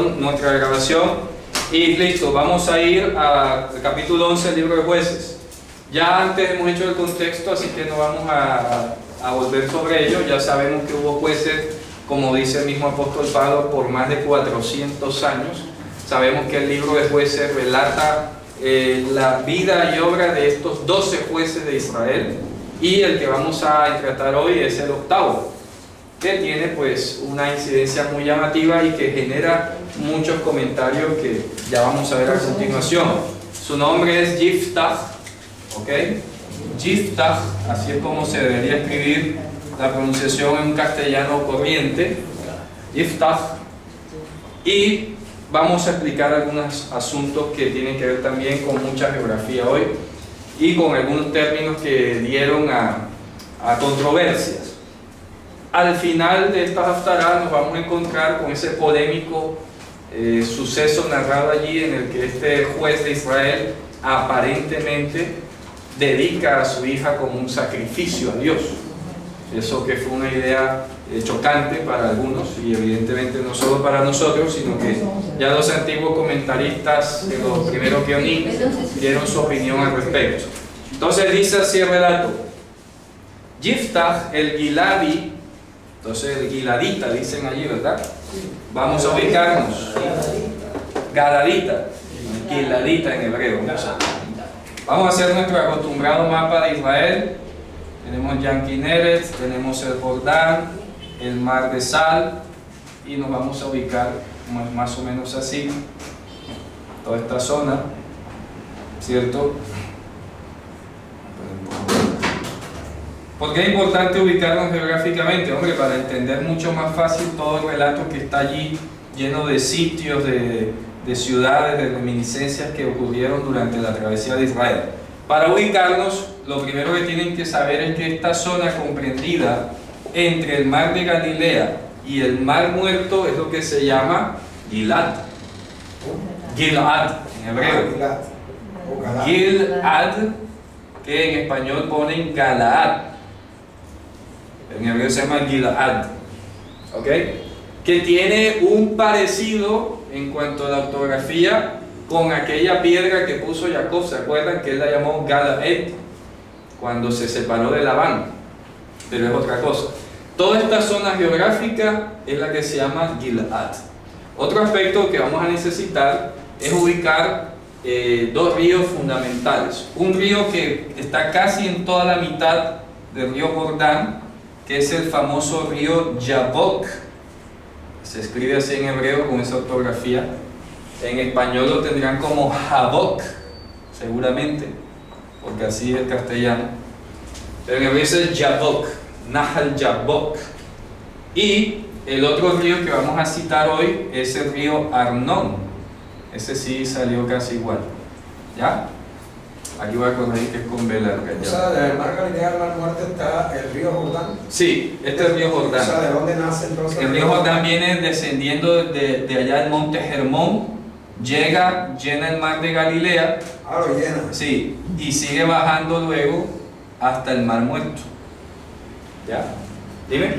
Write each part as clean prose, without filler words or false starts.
nuestra grabación y listo, vamos a ir al capítulo 11 del libro de Jueces. Ya antes hemos hecho el contexto, así que no vamos a volver sobre ello. Ya sabemos que hubo jueces, como dice el mismo apóstol Pablo, por más de 400 años. Sabemos que el libro de Jueces relata la vida y obra de estos 12 jueces de Israel, y el que vamos a tratar hoy es el octavo, que tiene pues una incidencia muy llamativa y que genera muchos comentarios que ya vamos a ver a continuación. Su nombre es Yiftach, ¿ok? Yiftach, así es como se debería escribir la pronunciación en castellano corriente, Yiftach, y vamos a explicar algunos asuntos que tienen que ver también con mucha geografía hoy y con algunos términos que dieron a controversias. Al final de esta haftará nos vamos a encontrar con ese polémico suceso narrado allí en el que este juez de Israel aparentemente dedica a su hija como un sacrificio a Dios. Eso que fue una idea chocante para algunos y evidentemente no solo para nosotros, sino que ya los antiguos comentaristas, los primeros Geonim, dieron su opinión al respecto. Entonces dice así el relato: Yiftach el Giladi, entonces el Giladita dicen allí, ¿verdad? Vamos a ubicarnos. Galadita, Giladita en hebreo. Vamos a hacer nuestro acostumbrado mapa de Israel. Tenemos Yan Kineret, tenemos el Jordán, el mar de Sal, y nos vamos a ubicar más o menos así, toda esta zona, ¿cierto? ¿Por qué es importante ubicarnos geográficamente? Hombre, para entender mucho más fácil todo el relato que está allí, lleno de sitios, de ciudades, de reminiscencias que ocurrieron durante la travesía de Israel. Para ubicarnos, lo primero que tienen que saber es que esta zona comprendida entre el mar de Galilea y el mar muerto es lo que se llama Gilad. Gilad, en hebreo. Gilad, que en español ponen Galaad. En hebreo se llama Gilad. ¿Ok? Que tiene un parecido en cuanto a la ortografía con aquella piedra que puso Jacob, ¿se acuerdan? Que él la llamó Galaed cuando se separó de Labán, pero es otra cosa. Toda esta zona geográfica es la que se llama Gilad. Otro aspecto que vamos a necesitar es ubicar dos ríos fundamentales. Un río que está casi en toda la mitad del río Jordán, que es el famoso río Yabok. Se escribe así en hebreo con esa ortografía. En español lo tendrán como Jabok, seguramente, porque así es castellano. Pero en hebreo es Yabok, Nahal Yabok. Y el otro río que vamos a citar hoy es el río Arnón. Ese sí salió casi igual. ¿Ya? Aquí voy a corregir que es con B larga. O sea, del mar Galilea al mar muerto está el río Jordán. Sí, este es el río Jordán. O sea, ¿de dónde nace entonces? El río Jordán viene descendiendo de allá del monte Hermón, llega, llena el mar de Galilea. Ah, lo llena. Sí, y sigue bajando luego hasta el mar muerto. ¿Ya? Dime.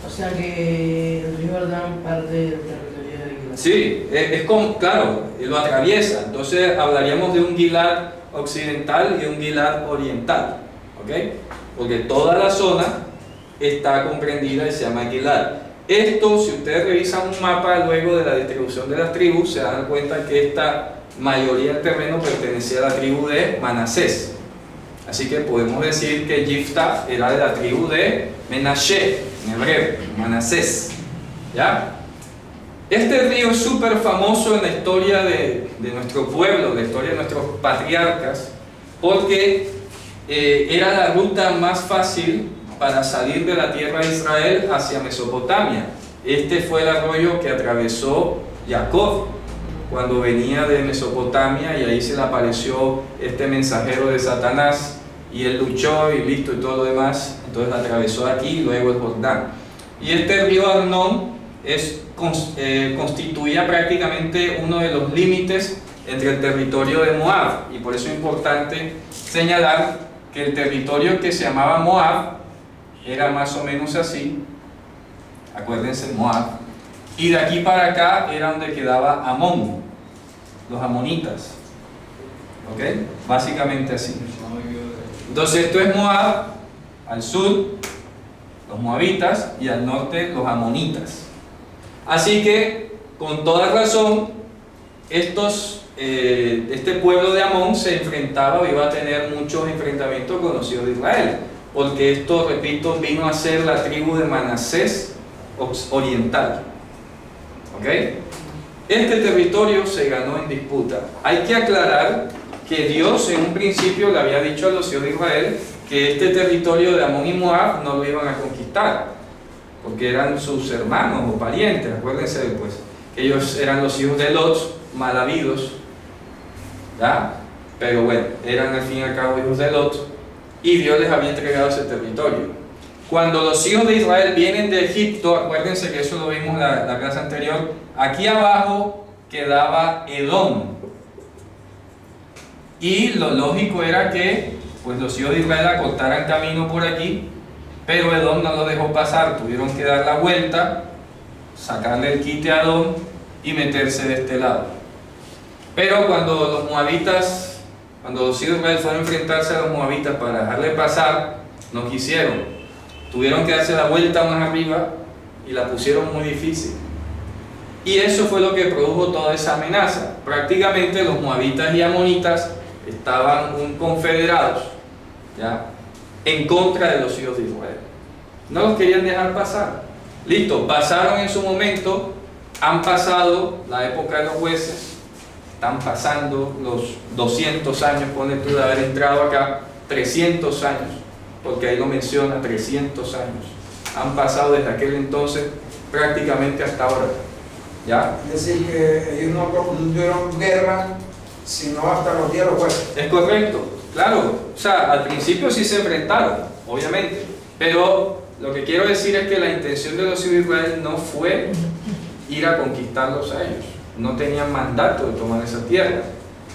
O sea que el río Jordán parte del territorio de Gilad. Sí, es como, claro, lo atraviesa. Entonces hablaríamos de un Gilad occidental y un Gilad oriental, ¿ok? Porque toda la zona está comprendida y se llama Gilad. Esto, si ustedes revisan un mapa luego de la distribución de las tribus, se dan cuenta que esta mayoría del terreno pertenecía a la tribu de Manasés. Así que podemos decir que Yiftach era de la tribu de Menashe, en hebreo, Manasés. ¿Ya? Este río es súper famoso en la historia de nuestro pueblo, la historia de nuestros patriarcas, porque era la ruta más fácil para salir de la tierra de Israel hacia Mesopotamia. Este fue el arroyo que atravesó Jacob cuando venía de Mesopotamia, y ahí se le apareció este mensajero de Satanás y él luchó y listo y todo lo demás. Entonces atravesó aquí y luego el Jordán. Y este río Arnón constituía prácticamente uno de los límites entre el territorio de Moab, y por eso es importante señalar que el territorio que se llamaba Moab era más o menos así. Acuérdense, Moab y de aquí para acá era donde quedaba Amón, los amonitas. ¿Ok? Básicamente así. Entonces esto es Moab, al sur los moabitas y al norte los amonitas. Así que con toda razón este pueblo de Amón se enfrentaba o iba a tener muchos enfrentamientos con los hijos de Israel, porque esto, repito, vino a ser la tribu de Manasés oriental. ¿Ok? Este territorio se ganó en disputa. Hay que aclarar que Dios en un principio le había dicho a los hijos de Israel que este territorio de Amón y Moab no lo iban a conquistar, porque eran sus hermanos o parientes. Acuérdense, pues, que ellos eran los hijos de Lot, mal habidos, ¿ya? Pero bueno, eran al fin y al cabo hijos de Lot, y Dios les había entregado ese territorio. Cuando los hijos de Israel vienen de Egipto, acuérdense que eso lo vimos en la clase anterior, aquí abajo quedaba Edom, y lo lógico era que pues los hijos de Israel acortaran camino por aquí, pero Edom no lo dejó pasar, tuvieron que dar la vuelta, sacarle el quite a Edom y meterse de este lado. Pero cuando los moabitas, cuando los hijos de Israel fueron a enfrentarse a los moabitas para dejarle pasar, no quisieron, tuvieron que darse la vuelta más arriba y la pusieron muy difícil. Y eso fue lo que produjo toda esa amenaza. Prácticamente los moabitas y amonitas estaban confederados, ¿ya?, en contra de los hijos de Israel. No los querían dejar pasar. Listo, pasaron en su momento, han pasado la época de los jueces, están pasando los 200 años, ponle tú, de haber entrado acá, 300 años, porque ahí lo menciona, 300 años. Han pasado desde aquel entonces prácticamente hasta ahora. ¿Ya? Es decir, que ellos no tuvieron guerra sino hasta los días de los jueces. Es correcto, claro. O sea, al principio sí se enfrentaron, obviamente, pero lo que quiero decir es que la intención de los hijos de Israel no fue ir a conquistarlos a ellos. No tenían mandato de tomar esa tierra.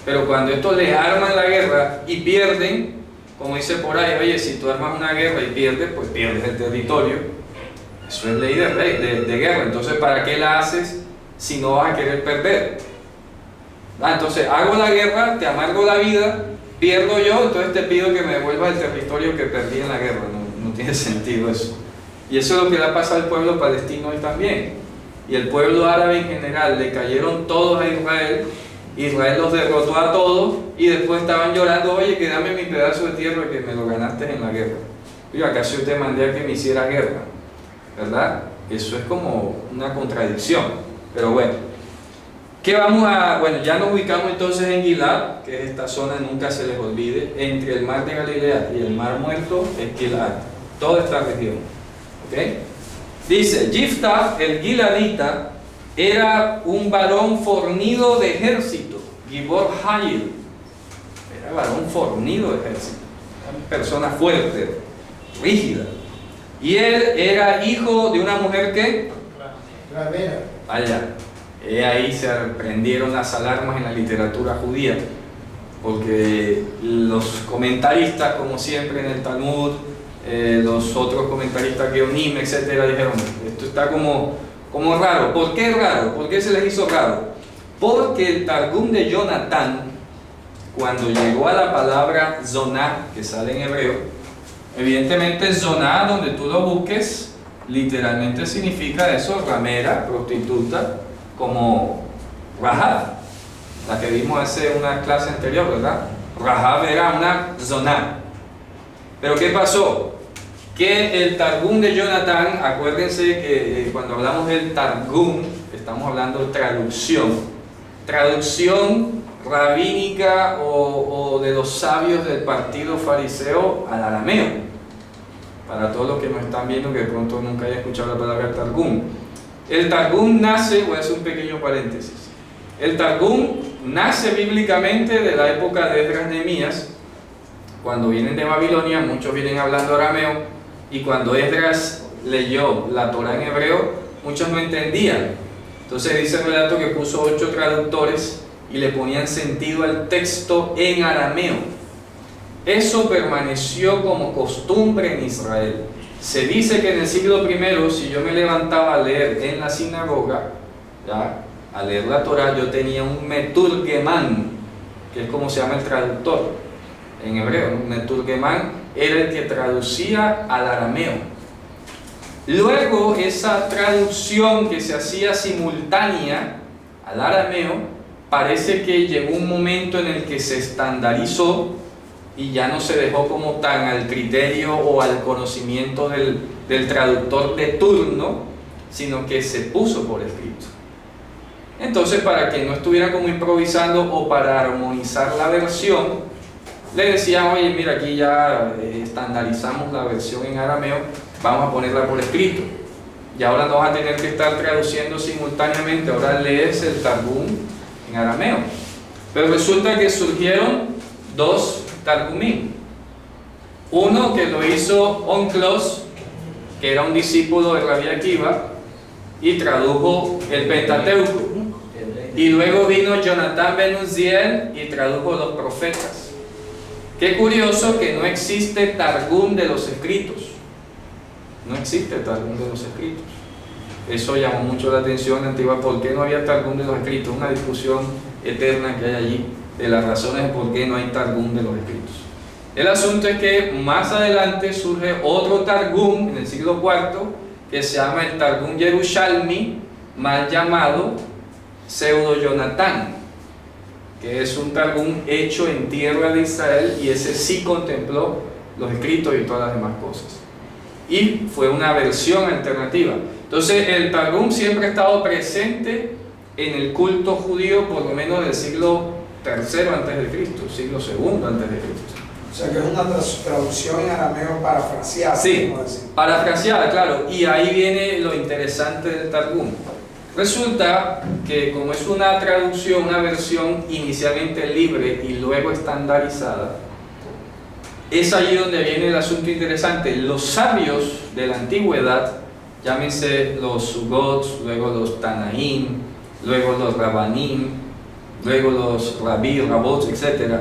Pero cuando estos les arman la guerra y pierden, como dice por ahí, oye, si tú armas una guerra y pierdes, pues pierdes el territorio. Eso es ley de guerra. Entonces, ¿para qué la haces si no vas a querer perder? Entonces, hago la guerra, te amargo la vida, pierdo yo, entonces te pido que me devuelvas el territorio que perdí en la guerra. No tiene sentido eso. Y eso es lo que le ha pasado al pueblo palestino hoy también. Y el pueblo árabe en general, le cayeron todos a Israel. Israel los derrotó a todos y después estaban llorando, oye, que dame mi pedazo de tierra que me lo ganaste en la guerra. Yo acaso te mandé a que me hiciera guerra, ¿verdad? Eso es como una contradicción. Pero bueno, ¿qué vamos a...? Bueno, ya nos ubicamos entonces en Gilad, que es esta zona, nunca se les olvide, entre el mar de Galilea y el mar muerto es Gilad, toda esta región. ¿Ok? Dice, Yiftah, el giladita, era un varón fornido de ejército, Gibor Hayil, era varón fornido de ejército, una persona fuerte, rígida, y él era hijo de una mujer que, vaya, ahí se prendieron las alarmas en la literatura judía, porque los comentaristas, como siempre en el Talmud, los otros comentaristas, Geonim, etcétera, dijeron, esto está como raro. ¿Por qué raro? ¿Por qué se les hizo raro? Porque el Targum de Jonatán, cuando llegó a la palabra zoná, que sale en hebreo, evidentemente zoná, donde tú lo busques, literalmente significa eso, ramera, prostituta, como Rahab, la que vimos hace una clase anterior, ¿verdad? Rahab era una zoná. Pero ¿qué pasó? Que el Targum de Jonatán, acuérdense que cuando hablamos del Targum, estamos hablando de traducción rabínica o de los sabios del partido fariseo al arameo. Para todos los que nos están viendo que de pronto nunca hayan escuchado la palabra Targum. El Targum nace, voy a hacer un pequeño paréntesis, el Targum nace bíblicamente de la época de Esdras Nehemías. Cuando vienen de Babilonia, muchos vienen hablando arameo, y cuando Esdras leyó la Torah en hebreo, muchos no entendían. Entonces dice el relato que puso 8 traductores y le ponían sentido al texto en arameo. Eso permaneció como costumbre en Israel. Se dice que en el siglo I, si yo me levantaba a leer en la sinagoga, ¿ya?, a leer la Torah, yo tenía un meturgemán, que es como se llama el traductor en hebreo. Un meturgemán era el que traducía al arameo. Luego, esa traducción que se hacía simultánea al arameo, parece que llegó un momento en el que se estandarizó y ya no se dejó como tan al criterio o al conocimiento del traductor de turno, sino que se puso por escrito. Entonces, para que no estuviera como improvisando o para armonizar la versión, le decían: oye, mira, aquí ya estandarizamos la versión en arameo, vamos a ponerla por escrito. Y ahora no vas a tener que estar traduciendo simultáneamente, ahora lees el Targum en arameo. Pero resulta que surgieron dos Targumim. Uno que lo hizo Onclos, que era un discípulo de Rabbi Akiva, y tradujo el Pentateuco. Y luego vino Jonathan ben Uziel y tradujo los profetas. Qué curioso que no existe Targum de los escritos. No existe Targum de los escritos. Eso llamó mucho la atención antigua. ¿Por qué no había Targum de los escritos? Una discusión eterna que hay allí de las razones de por qué no hay Targum de los escritos. El asunto es que más adelante surge otro Targum en el siglo IV que se llama el Targum Yerushalmi, mal llamado Pseudo Jonatán, que es un Targum hecho en tierra de Israel, y ese sí contempló los escritos y todas las demás cosas, y fue una versión alternativa. Entonces el Targum siempre ha estado presente en el culto judío, por lo menos del siglo III antes de Cristo, siglo II antes de Cristo. O sea que es una traducción en arameo parafraseada. Sí, parafraseada, claro. Y ahí viene lo interesante del Targum. Resulta que como es una traducción, una versión inicialmente libre y luego estandarizada, es allí donde viene el asunto interesante. Los sabios de la antigüedad, llámense los Sugot, luego los Tanaim, luego los Rabanim, luego los Rabí, Rabot, etc.,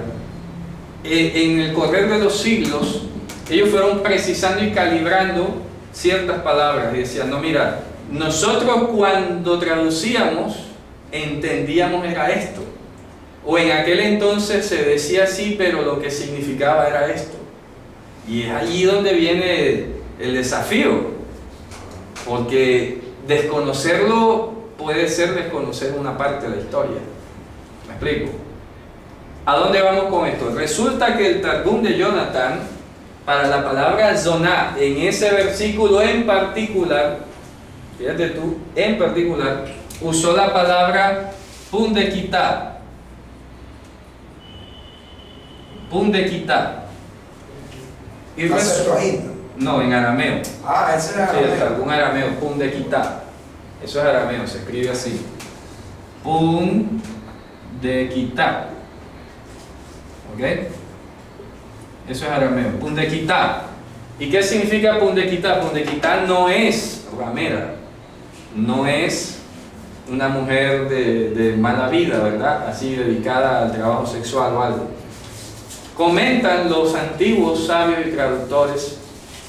en el correr de los siglos, ellos fueron precisando y calibrando ciertas palabras y decían: no, mira, nosotros cuando traducíamos entendíamos era esto, o en aquel entonces se decía así, pero lo que significaba era esto. Y es allí donde viene el desafío, porque desconocerlo puede ser desconocer una parte de la historia. ¿Me explico? ¿A dónde vamos con esto? Resulta que el Targum de Jonathan, para la palabra zoná, en ese versículo en particular, fíjate tú, en particular, usó la palabra pundekitá. Pundekitá. Y no, en arameo. Ah, ese es arameo. Sí, el Targum arameo, pundekitá. Eso es arameo, se escribe así. Pundekitá. ¿Ok? Eso es arameo. Pundekitá. ¿Y qué significa pundekitá? Pundekitá no es ramera, no es una mujer de mala vida, ¿verdad? Así dedicada al trabajo sexual o algo. Comentan los antiguos sabios y traductores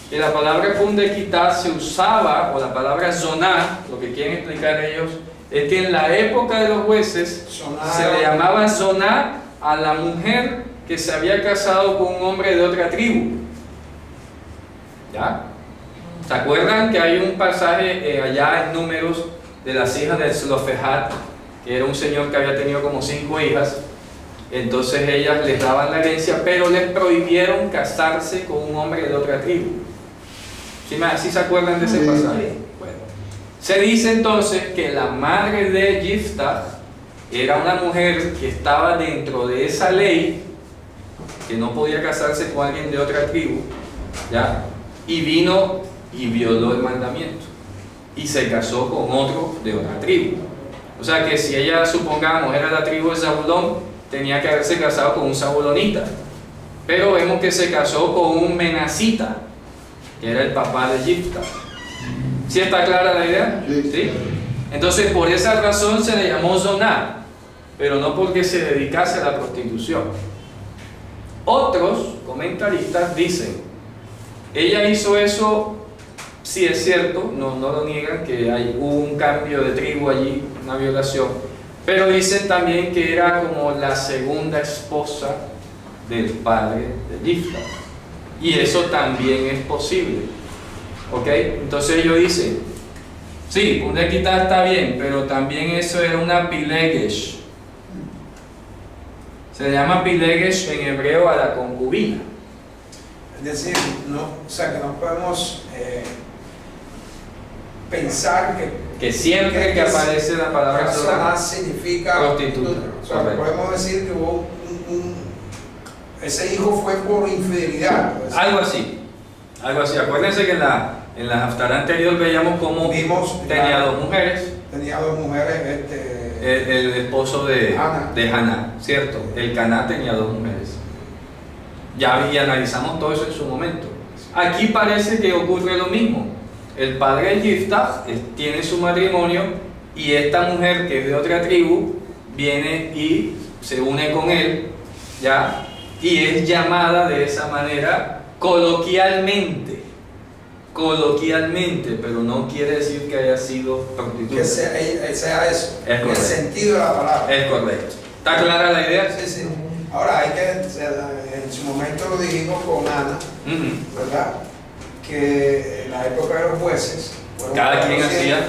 que la palabra pundekitá se usaba, o la palabra zoná, lo que quieren explicar ellos, es que en la época de los jueces se le llamaba zoná a la mujer que se había casado con un hombre de otra tribu. ¿Ya? ¿Se acuerdan que hay un pasaje allá en Números de las hijas de Zelofehad, que era un señor que había tenido como 5 hijas? Entonces ellas les daban la herencia, pero les prohibieron casarse con un hombre de otra tribu. ¿Sí se acuerdan de ese pasaje? Bueno, se dice entonces que la madre de Yiftach era una mujer que estaba dentro de esa ley, que no podía casarse con alguien de otra tribu, ¿ya? Y vino y violó el mandamiento y se casó con otro de otra tribu. O sea que si ella, supongamos, era la tribu de Zabulón, tenía que haberse casado con un zabulonita, pero vemos que se casó con un menasita, que era el papá de Yiftach. ¿Sí está clara la idea? ¿Sí? Entonces por esa razón se le llamó zoná, pero no porque se dedicase a la prostitución. Otros comentaristas dicen: ella hizo eso sí es cierto, no lo niegan, que hubo un cambio de tribu allí, una violación, pero dicen también que era como la segunda esposa del padre de Yiftach, y eso también es posible, ¿ok? Entonces ellos dicen, sí, una equidad está bien, pero también eso era una pilegesh. Se llama pilegesh en hebreo a la concubina. Es decir, no, o sea, que no podemos pensar que siempre que aparece la palabra zona significa prostituta. O sea, podemos decir que hubo ese hijo fue por infidelidad. Algo así. Acuérdense que en la Haftarah anterior veíamos cómo tenía dos mujeres. Tenía dos mujeres. El esposo de Haná. Haná, ¿cierto? El Caná tenía dos mujeres. Ya analizamos todo eso en su momento. Aquí parece que ocurre lo mismo. El padre de Yiftach tiene su matrimonio y esta mujer que es de otra tribu viene y se une con él, ¿ya? Y es llamada de esa manera coloquialmente, pero no quiere decir que haya sido prostituta. Que sea eso, es el sentido de la palabra. Es correcto. ¿Está clara la idea? Sí, sí. Ahora hay que, en su momento lo dijimos con Ana, ¿verdad? Que en la época de los jueces, cada quien hacía,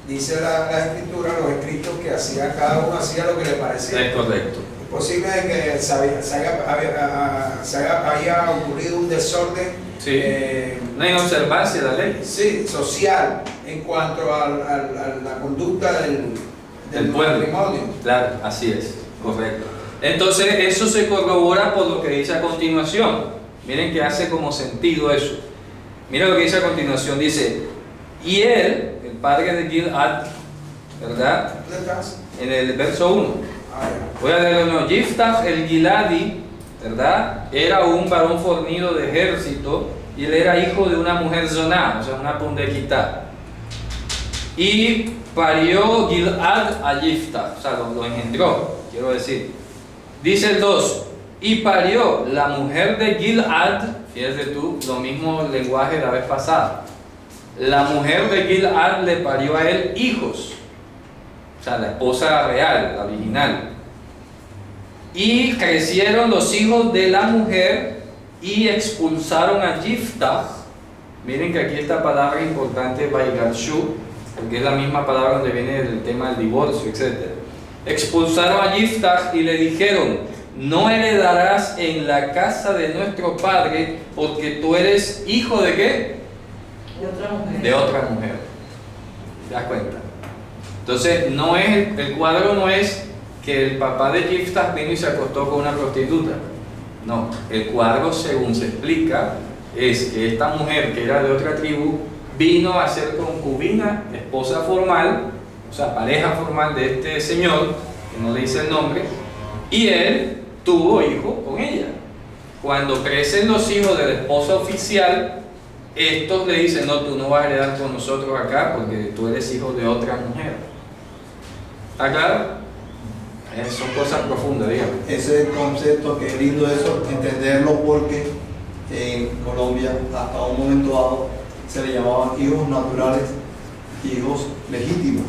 dice la escritura, los escritos que hacía, cada uno hacía lo que le parecía. Es correcto. Es posible que se haya ocurrido un desorden, sí. Una inobservancia de la ley. Sí, social, en cuanto a la conducta del matrimonio. Claro, así es, correcto. Entonces eso se corrobora por lo que dice a continuación. Miren que hace como sentido eso. Mira lo que dice a continuación, dice, y él, el padre de Gilad, ¿verdad? ¿Dónde estás? En el verso 1. Voy a leerlo de nuevo. Yiftach el Giladi, ¿verdad? Era un varón fornido de ejército y él era hijo de una mujer zoná, o sea, una pundequita. Y parió Gilad a Yiftach, o sea, lo engendró, quiero decir. Dice el 2, y parió la mujer de Gilad, fíjate tú, lo mismo lenguaje de la vez pasada. La mujer de Gilad le parió a él hijos, o sea, la esposa real, la original. Y crecieron los hijos de la mujer y expulsaron a Yiftach. Miren que aquí esta palabra importante, Vaigarshu, porque es la misma palabra donde viene el tema del divorcio, etc. Expulsaron a Yiftach y le dijeron, no heredarás en la casa de nuestro padre, porque tú eres hijo de ¿qué? De otra mujer. De otra mujer. ¿Te das cuenta? Entonces, no es, el cuadro no es que el papá de Yiftach vino y se acostó con una prostituta. No, el cuadro, según se explica, es que esta mujer que era de otra tribu vino a ser concubina, esposa formal, o sea, pareja formal de este señor, que no le dice el nombre, y él tuvo hijo con ella. Cuando crecen los hijos de la esposa oficial, estos le dicen, no, tú no vas a heredar con nosotros acá porque tú eres hijo de otra mujer. ¿Está claro? Son cosas profundas, dígame. Ese concepto, que es lindo eso, entenderlo, porque en Colombia hasta un momento dado se le llamaban hijos naturales, hijos legítimos.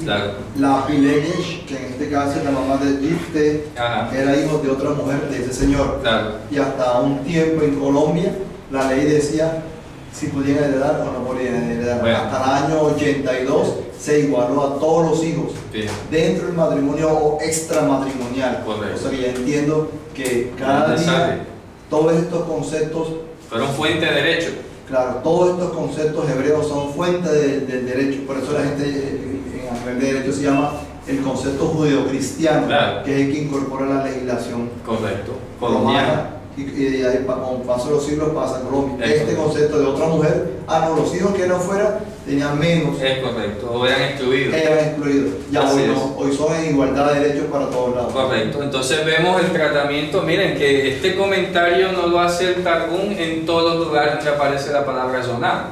Claro. La Pilegesh, que en este caso es la mamá de Yiftach, era hijo de otra mujer de ese señor. Claro. Y hasta un tiempo en Colombia la ley decía si podían heredar o no podían heredar. Bueno. Hasta el año 82 se igualó a todos los hijos, sí, dentro del matrimonio o extramatrimonial. Correcto. O sea que ya entiendo que cada día todos estos conceptos fueron fuente de derecho. Claro, todos estos conceptos hebreos son fuente del derecho. Por eso la gente en aprender derecho se llama el concepto judeocristiano, claro, que es el que incorpora la legislación correcto, colombiana. Y ahí con paso de los siglos pasa a Colombia. Es este concepto de otra mujer, no, los hijos que no fueran tenían menos. Es correcto, o eran excluidos. Eran excluidos. Ya Así hoy es. no, hoy son en igualdad de derechos para todos lados. Correcto, entonces vemos el tratamiento. Miren que este comentario no lo hace el Targum en todos los lugares donde aparece la palabra zoná.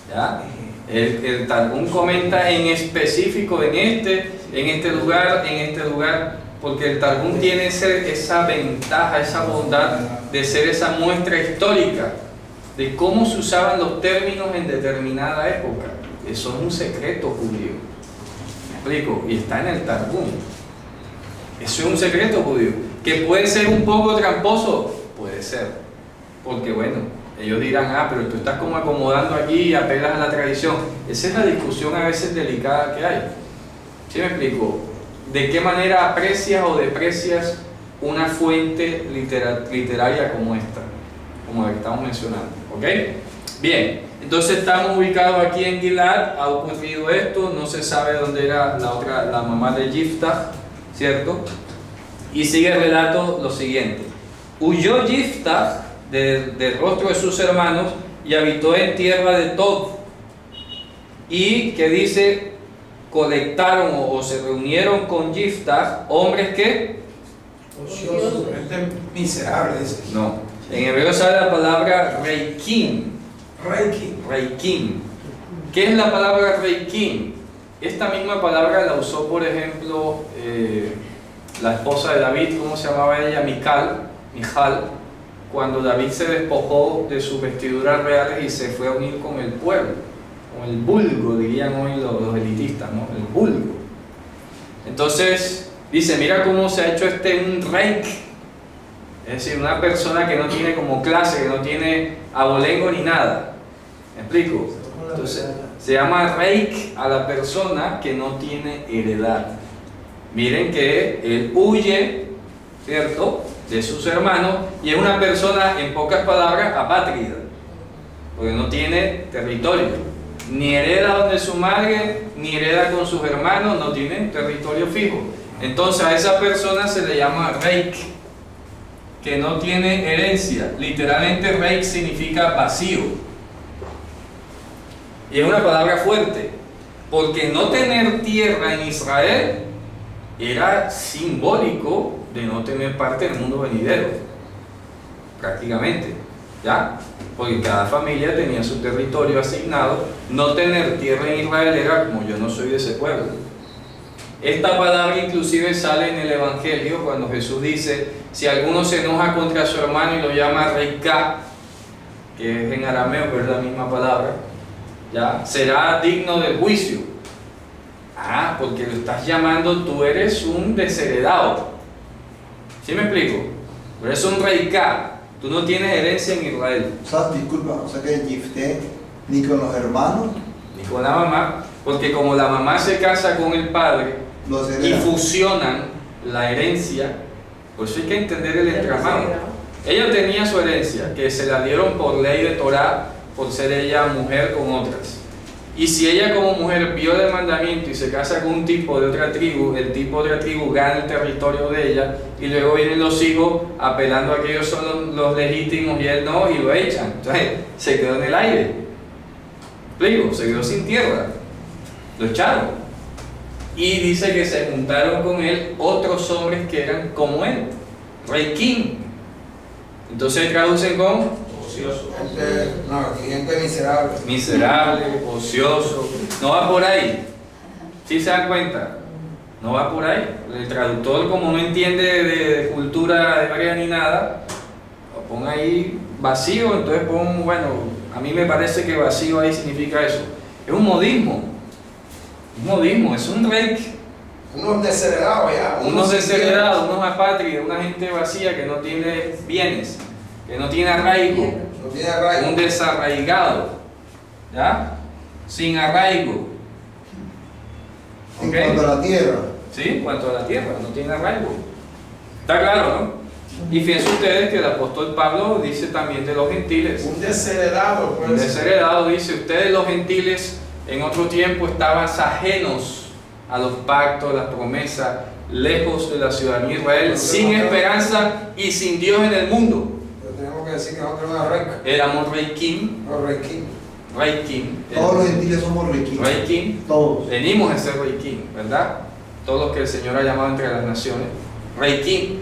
¿Ya? El Targum comenta en específico en este lugar, porque el Targum tiene esa ventaja, esa bondad de ser esa muestra histórica de cómo se usaban los términos en determinada época. Eso es un secreto judío. ¿Me explico? Y está en el Talmud. Eso es un secreto judío. ¿Que puede ser un poco tramposo? Puede ser. Porque bueno, ellos dirán, ah, pero tú estás como acomodando aquí y apelas a la tradición. Esa es la discusión a veces delicada que hay. ¿Sí me explico? ¿De qué manera aprecias o desprecias una fuente literaria como esta? Como la que estamos mencionando. ¿Ok? Bien, entonces estamos ubicados aquí en Gilad. Ha ocurrido esto, no se sabe dónde era la mamá de Yiftach, ¿cierto? Y sigue el relato lo siguiente: huyó Yiftach del rostro de sus hermanos y habitó en tierra de Tob. Y que dice, colectaron o se reunieron con Yiftach hombres que Ocioso, gente miserable, dice. no, en hebreo sale la palabra reikim. Reiki. ¿Qué es la palabra reikim? Esta misma palabra la usó, por ejemplo, la esposa de David, ¿cómo se llamaba ella? Michal, cuando David se despojó de sus vestiduras reales y se fue a unir con el pueblo, con el vulgo, dirían hoy los elitistas, ¿no? El vulgo. Entonces, dice, mira cómo se ha hecho un reik, es decir, una persona que no tiene como clase, que no tiene abolengo ni nada. ¿Me explico? Entonces, se llama reik a la persona que no tiene heredad. Miren que él huye, ¿cierto?, de sus hermanos, y es una persona, en pocas palabras, apátrida, porque no tiene territorio, ni hereda donde su madre, ni hereda con sus hermanos, no tiene territorio fijo. Entonces a esa persona se le llama reik, que no tiene herencia. Literalmente reik significa vacío, y es una palabra fuerte, porque no tener tierra en Israel era simbólico de no tener parte del mundo venidero, prácticamente, ¿ya? Porque cada familia tenía su territorio asignado. No tener tierra en Israel era como, yo no soy de ese pueblo. Esta palabra inclusive sale en el Evangelio cuando Jesús dice, si alguno se enoja contra su hermano y lo llama reiká, que es en arameo, pero es la misma palabra, ¿ya?, será digno del juicio. Ah, porque lo estás llamando, tú eres un desheredado. ¿Sí me explico? Tú eres un reiká, tú no tienes herencia en Israel. O sea, disculpa, o sea que Yifté ni con los hermanos Ni con la mamá, porque como la mamá se casa con el padre y fusionan la herencia, por eso hay que entender el entramado. Ella tenía su herencia, que se la dieron por ley de Torah, por ser ella mujer con otras. Y si ella como mujer viola el mandamiento y se casa con un tipo de otra tribu, el tipo de otra tribu gana el territorio de ella, y luego vienen los hijos apelando a que ellos son los legítimos y él no, y lo echan. Entonces se quedó en el aire. ¿Explico? Se quedó sin tierra. Lo echaron. Y dice que se juntaron con él otros hombres que eran como él, reikim. Entonces traducen con ocioso. Gente miserable. Miserable, ocioso. No va por ahí. ¿Sí se dan cuenta? No va por ahí. El traductor, como no entiende de cultura hebrea ni nada, lo pone ahí vacío. Entonces pon, bueno, a mí me parece que vacío ahí significa eso. Es un modismo. Un modismo, es un reik. Unos desheredados ya. Unos desheredados, unos apátridas, una gente vacía que no tiene bienes, que no tiene arraigo. No tiene arraigo. Un desarraigado, ¿ya? Sin arraigo. en ¿Ok? cuanto a la tierra. Sí, en cuanto a la tierra, no tiene arraigo. Está claro, ¿no? Y fíjense ustedes que el apóstol Pablo dice también de los gentiles. Un desheredado. Un desheredado dice, ustedes los gentiles en otro tiempo estaban ajenos a los pactos, las promesas, lejos de la ciudadanía de Israel, sin esperanza y sin Dios en el mundo. Pero tenemos que decir que nosotros éramos reicos. Éramos reikim, Los reikim. reikim. Todos los gentiles somos reikim. Reikim. Todos. Venimos a ser reikim, ¿verdad? Todos los que el Señor ha llamado entre las naciones, reikim,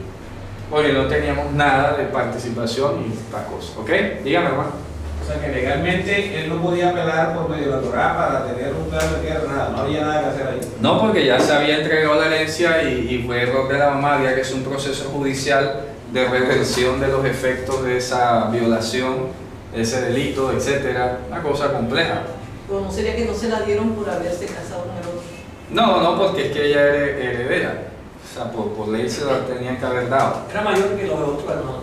porque no teníamos nada de participación y estas cosas. ¿Ok? Dígame, hermano. O sea que legalmente él no podía apelar por medio de la Torah para tener un pedazo de tierra, nada, no había nada que hacer ahí. No, porque ya se había entregado la herencia y fue error de la mamá, ya que es un proceso judicial de reversión de los efectos de esa violación ese delito, etcétera, una cosa compleja. Pero no sería que no se la dieron por haberse casado con el otro. No, porque es que ella era heredera, o sea, por ley se la tenían que haber dado. Era mayor que los otros hermanos.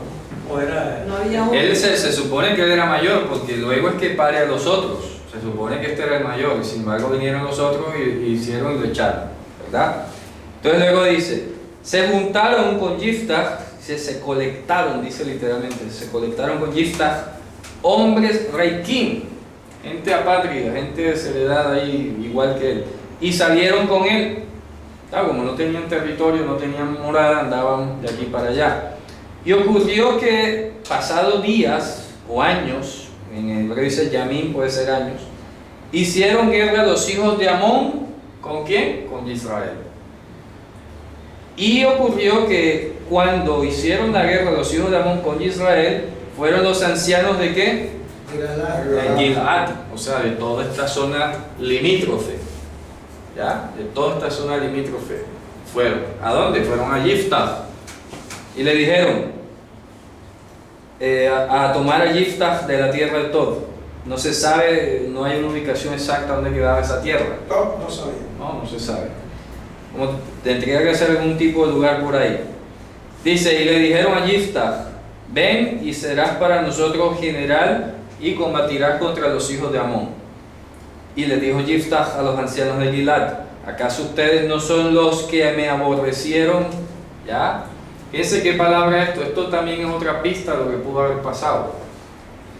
O era. No había otro. Él se supone que él era mayor, porque luego es que pare a los otros. Se supone que este era el mayor, y sin embargo vinieron los otros y hicieron y lo echaron, ¿verdad? Entonces luego dice, se juntaron con Yiftach, se colectaron, dice literalmente, se colectaron con Yiftach hombres reikim, gente apátrida, gente desheredada ahí igual que él, y salieron con él. Claro, como no tenían territorio, no tenían morada, andaban de aquí para allá. Y ocurrió que pasados días o años, en el hebreo dice Yamim, puede ser años, hicieron guerra los hijos de Amón, ¿con quién? Con Israel. Y ocurrió que cuando hicieron la guerra los hijos de Amón con Israel, fueron los ancianos de ¿qué? De Gilad, o sea, de toda esta zona limítrofe, ¿ya? De toda esta zona limítrofe. Fueron, ¿a dónde? Fueron a Yiftach y le dijeron a tomar a Yiftach de la tierra de Tob. No se sabe, no hay una ubicación exacta donde quedaba esa tierra. No sabía. No se sabe. Como tendría que ser algún tipo de lugar por ahí. Dice, y le dijeron a Yiftach, ven y serás para nosotros general y combatirás contra los hijos de Amón. Y le dijo Yiftach a los ancianos de Gilad, ¿acaso ustedes no son los que me aborrecieron? ¿Ya? Fíjense qué palabra es esto. Esto también es otra pista de lo que pudo haber pasado.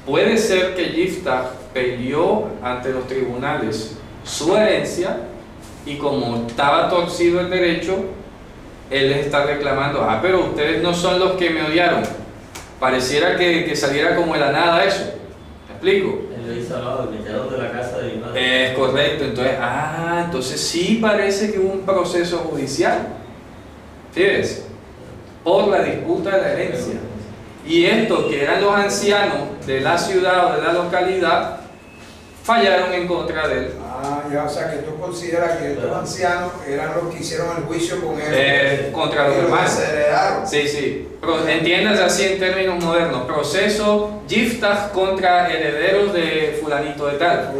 Puede ser que Yiftach peleó ante los tribunales su herencia y como estaba torcido el derecho, él les está reclamando, pero ustedes no son los que me odiaron. Pareciera que saliera como de la nada eso. ¿Me explico? Él lo hizo abajo, me echaron de la casa de mi madre. Es correcto. Entonces sí parece que hubo un proceso judicial. Fíjense, por la disputa de la herencia. Y estos que eran los ancianos de la ciudad o de la localidad fallaron en contra de él. Ya, o sea que tú consideras que estos ancianos eran los que hicieron el juicio con él. Contra los demás. Se heredaron. Sí. Entiéndase así en términos modernos. Proceso Yiftach contra herederos de fulanito de tal.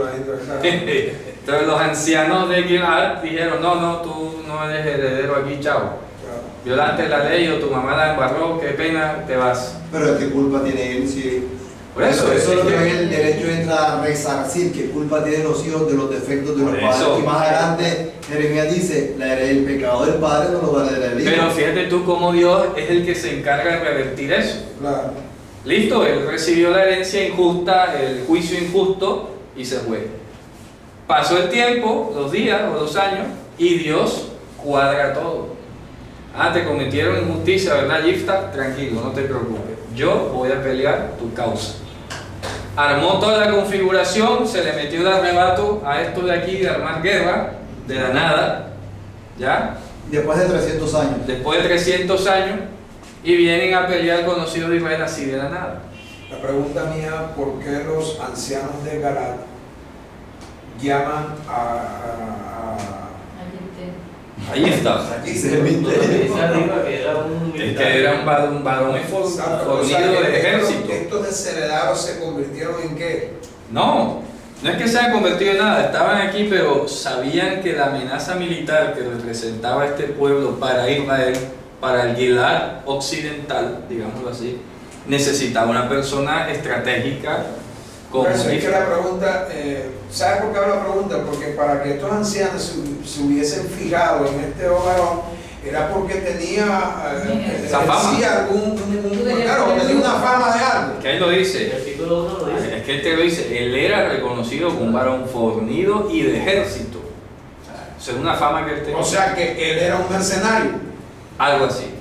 Entonces los ancianos de Gilad dijeron, no, tú no eres heredero aquí, chao. Violaste la ley o tu mamá la embarró, qué pena, te vas. Pero ¿qué culpa tiene él si... Por eso es lo que el derecho entra a resarcir, qué culpa tienen los hijos de los defectos de los padres. Y más adelante Jeremías dice, el pecado del padre no lo va a heredar el hijo. Pero fíjate tú cómo Dios es el que se encarga de revertir eso. Claro. Listo, él recibió la herencia injusta, el juicio injusto y se fue. Pasó el tiempo, los días o los años, y Dios cuadra todo. Te cometieron injusticia, ¿verdad, Yiftach? Tranquilo, no te preocupes. Yo voy a pelear tu causa. Armó toda la configuración, se le metió el arrebato a estos de aquí de armar guerra, de la nada, ¿ya? Después de 300 años. Después de 300 años, y vienen a pelear con los hijos de Israel así de la nada. La pregunta mía, ¿por qué los ancianos de Galaad llaman Ahí está. Esa diva que era un militar. Es que era un varón fornido de ejército. ¿Estos desheredados se convirtieron en qué? No es que se hayan convertido en nada, estaban aquí, pero sabían que la amenaza militar que representaba este pueblo para Israel, para el Gilad occidental, digámoslo así, necesitaba una persona estratégica. Por eso es que la pregunta, ¿sabes por qué hago la pregunta? Porque para que estos ancianos se hubiesen fijado en este varón, era porque tenía una fama de algo. ¿Qué él lo dice? El título 1 lo dice. Es que él te lo dice, él era reconocido como un varón fornido y de ejército. O sea, una fama que él tenía. O sea que él era un mercenario. Algo así.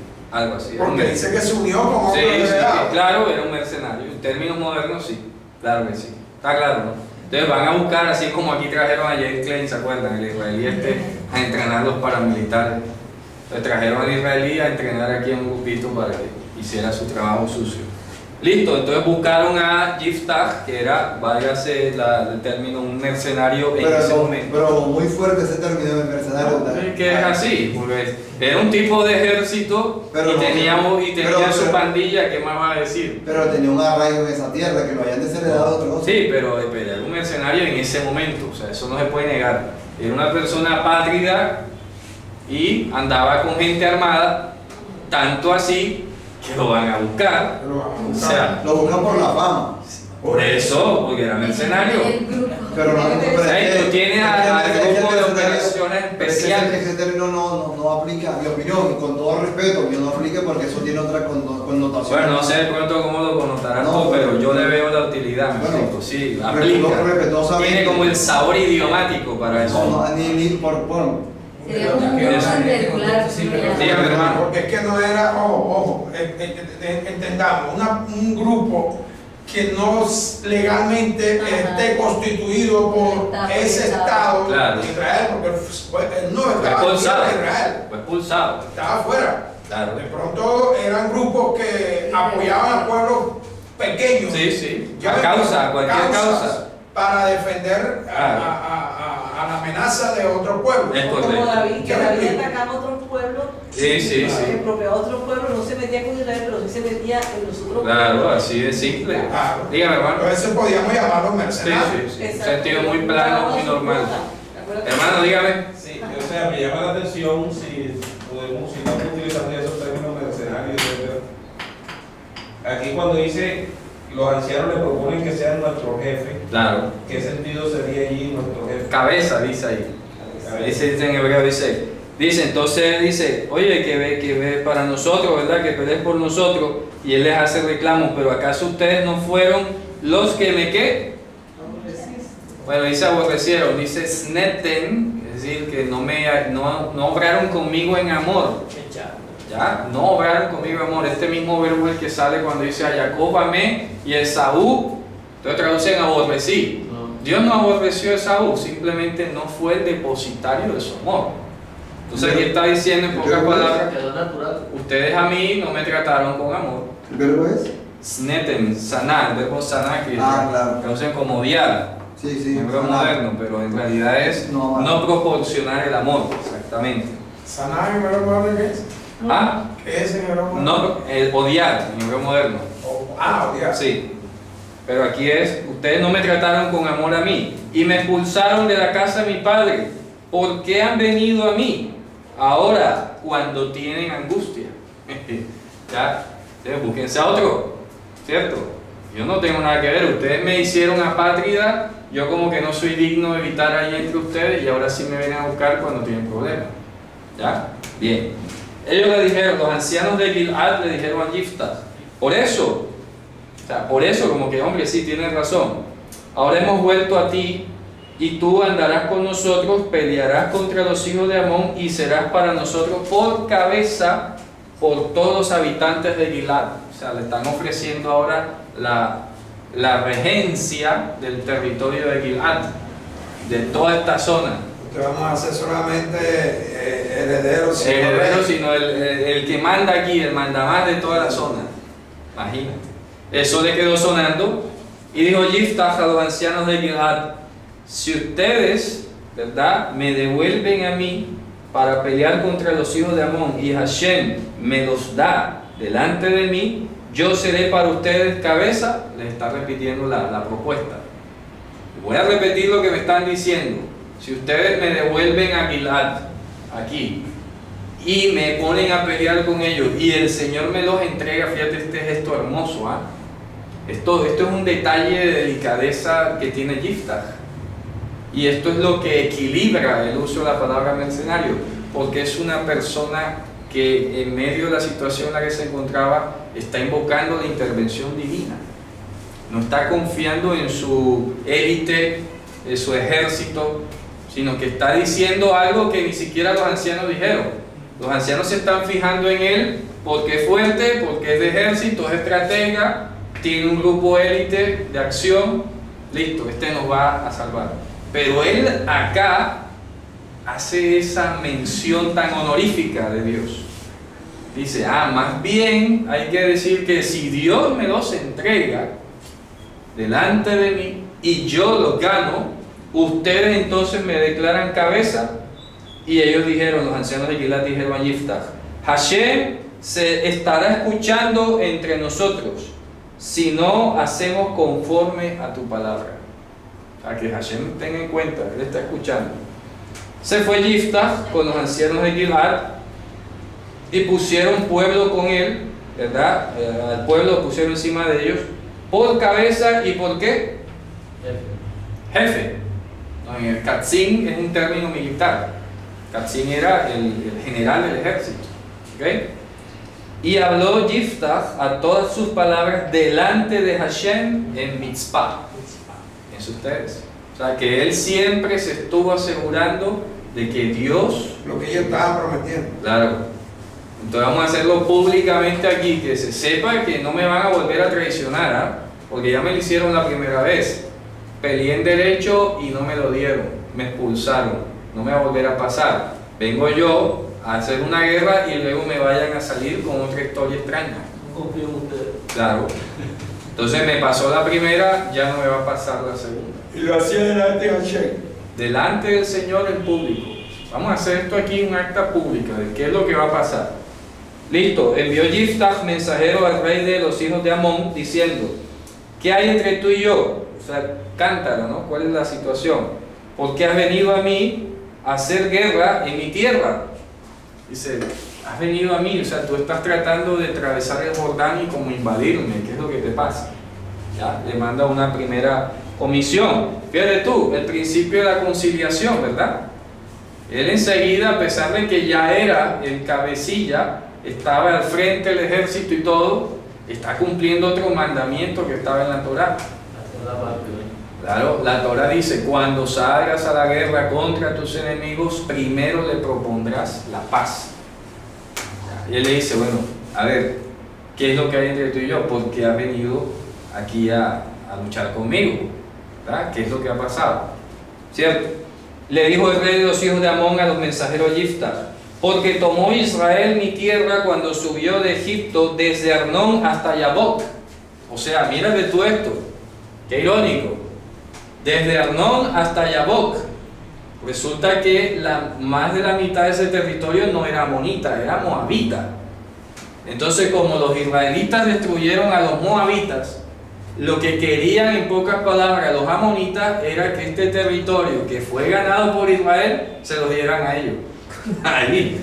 Porque dice que se unió con otro heredado. Claro, era un mercenario. En términos modernos, sí. Claro que sí. Está claro, ¿no? Entonces van a buscar, así como aquí trajeron a James Klein, ¿se acuerdan? El israelí a entrenar los paramilitares. Entonces trajeron al israelí a entrenar aquí a un grupito para que hiciera su trabajo sucio. Listo, entonces buscaron a Yiftach, que era, válgase el término, un mercenario en ese momento. Pero muy fuerte ese término de mercenario. Que es así, porque era un tipo de ejército pero y no, tenía su pandilla, ¿qué más va a decir? Pero tenía un arraigo en esa tierra, que lo hayan desheredado otro cosa. Sí, pero era un mercenario en ese momento, o sea, eso no se puede negar. Era una persona apátrida y andaba con gente armada, tanto así que lo van a buscar. O sea, lo buscan por la fama. por eso, porque era mercenario. Pero no, Tú tienes al grupo de operaciones especiales. Ese término no aplica, en mi opinión, y con todo respeto, yo no aplique porque eso tiene otra connotación. Bueno, no sé de pronto cómo lo connotarán No, tú, pero yo le veo la utilidad, me bueno, explico, sí, aplica. Tiene como el sabor idiomático para eso. No, ni por, bueno. Sería como un particular. Dígame, hermano. Porque es que no era, ojo, entendamos, un grupo que no legalmente esté constituido por ese Estado Claro. de Israel, porque él no Fue estaba expulsado. en Israel, Fue expulsado. estaba afuera. Claro. De pronto eran grupos que apoyaban a pueblos pequeños. Sí, sí. Ya A causa, cualquier causas causa. para defender Claro. a la amenaza de otro pueblo. Es Como correcto. David, que David atacaba a otros pueblos, Sí, sí, sí. expropiaba a otros pueblos, no se metía con Israel, pero sí se metía en los otros Claro, pueblos. así de simple. Claro. Dígame, hermano. Entonces podríamos llamarlos Sí, mercenarios. sí, sí. Un Exacto. sentido muy plano, muy normal. Hermano, dígame. Sí, o sea, me llama la atención si estamos utilizando esos términos mercenarios, etc. Aquí cuando dice los ancianos le proponen que sean nuestro jefe, Claro. ¿qué sentido sería allí nuestro jefe? Cabeza, dice ahí. Dice en hebreo, dice, entonces dice, oye, que ve para nosotros, ¿verdad? Que pelees por nosotros. Y él les hace reclamo, pero ¿acaso ustedes no fueron los que me qué? Bueno, dice aborrecieron, dice sneten, es decir, que no obraron conmigo en amor. ¿Ya? No obraron conmigo en amor. Este mismo verbo es el que sale cuando dice a Jacob amé y Esaú, entonces traducen aborrecí. Dios no aborreció a Esaú, simplemente no fue el depositario de su amor. Entonces aquí está diciendo en pocas palabras, Quedó natural. ustedes a mí no me trataron con amor. ¿El verbo es? Sneten, sanar, el verbo sanar que Claro. traducen como odiar. Sí, sí. En hebreo moderno, pero en realidad es no proporcionar el amor, exactamente. ¿Sanar en hebreo moderno qué es? Ah, ¿Qué es en hebreo moderno? no, odiar en hebreo moderno. Odiar. Sí, pero aquí es, ustedes no me trataron con amor a mí y me expulsaron de la casa de mi padre. ¿Por qué han venido a mí ahora cuando tienen angustia? Ya, búsquense a otro, ¿cierto? Yo no tengo nada que ver, ustedes me hicieron apátrida, yo como que no soy digno de evitar ahí entre ustedes y ahora sí me vienen a buscar cuando tienen problemas. ¿Ya? Bien. Ellos le dijeron, los ancianos de Gilad le dijeron a Yiftach, por eso, como que hombre, sí, tienes razón, ahora hemos vuelto a ti y tú andarás con nosotros, pelearás contra los hijos de Amón y serás para nosotros por cabeza por todos los habitantes de Gilad. O sea, le están ofreciendo ahora la regencia del territorio de Gilad, de toda esta zona. Que vamos a ser solamente herederos. Sino el que manda aquí, el mandamás de toda la zona. Imagínate. Eso le quedó sonando. Y dijo Yiftach a los ancianos de Gilad, si ustedes, ¿verdad?, me devuelven a mí para pelear contra los hijos de Amón y Hashem me los da delante de mí, yo seré para ustedes cabeza. Les está repitiendo la propuesta. Voy a repetir lo que me están diciendo. Si ustedes me devuelven a Gilad, aquí, y me ponen a pelear con ellos, y el Señor me los entrega, fíjate este gesto hermoso, ¿ah? Esto es un detalle de delicadeza que tiene Yiftach. Y esto es lo que equilibra el uso de la palabra mercenario, porque es una persona que en medio de la situación en la que se encontraba está invocando la intervención divina. No está confiando en su élite, en su ejército, sino que está diciendo algo que ni siquiera los ancianos dijeron. Los ancianos se están fijando en él porque es fuerte, porque es de ejército, es estratega, tiene un grupo élite de acción, listo, este nos va a salvar. Pero él acá hace esa mención tan honorífica de Dios. Dice, más bien hay que decir que si Dios me los entrega delante de mí y yo los gano, ustedes entonces me declaran cabeza. Y ellos dijeron, los ancianos de Gilead dijeron a Yiftach, Hashem se estará escuchando entre nosotros si no hacemos conforme a tu palabra. A que Hashem tenga en cuenta, él está escuchando. Se fue Yiftach con los ancianos de Gilead y pusieron pueblo con él, ¿verdad? Al pueblo lo pusieron encima de ellos por cabeza y por qué? Jefe. No, en el Katzin es un término militar. Katzin era el general del ejército. ¿Okay? Y habló Yiftach a todas sus palabras delante de Hashem en Mitzpah. Es ustedes. O sea que él siempre se estuvo asegurando de que Dios, lo que ellos estaban prometiendo. claro. Entonces vamos a hacerlo públicamente aquí, que se sepa que no me van a volver a traicionar, ¿ah? Porque ya me lo hicieron la primera vez. Peleé en derecho y no me lo dieron, me expulsaron. No me va a volver a pasar. Vengo yo a hacer una guerra y luego me vayan a salir con otra historia extraña. No confío en ustedes. Claro. Entonces me pasó la primera, ya no me va a pasar la segunda. Y lo hacía delante de Hashem. Delante del Señor en público. Vamos a hacer esto aquí, un acta pública de qué es lo que va a pasar. Listo. Envió Yiftach mensajero al rey de los hijos de Amón diciendo, ¿qué hay entre tú y yo? O sea, cántala, ¿no? ¿Cuál es la situación? ¿Por qué has venido a mí a hacer guerra en mi tierra? Dice, has venido a mí, o sea, tú estás tratando de atravesar el Jordán y como invadirme, ¿qué es lo que te pasa? Ya, le manda una primera comisión. Fíjate tú, el principio de la conciliación, ¿verdad? Él enseguida, a pesar de que ya era el cabecilla, estaba al frente del ejército y todo, está cumpliendo otro mandamiento que estaba en la Torá. Hacer la parte, ¿no? Claro, la Torá dice, cuando salgas a la guerra contra tus enemigos, primero le propondrás la paz. Y él le dice, bueno, a ver, ¿qué es lo que hay entre tú y yo? ¿Por qué has venido aquí a luchar conmigo? ¿Verdad? ¿Qué es lo que ha pasado? ¿Cierto? Le dijo el rey de los hijos de Amón a los mensajeros Yiftach, porque tomó Israel mi tierra cuando subió de Egipto desde Arnón hasta Yabok. O sea, mírate tú esto, qué irónico. Desde Arnón hasta Yabok. Resulta que más de la mitad de ese territorio no era amonita, era moabita. Entonces, como los israelitas destruyeron a los moabitas, lo que querían, en pocas palabras, los amonitas era que este territorio que fue ganado por Israel se lo dieran a ellos. Ahí.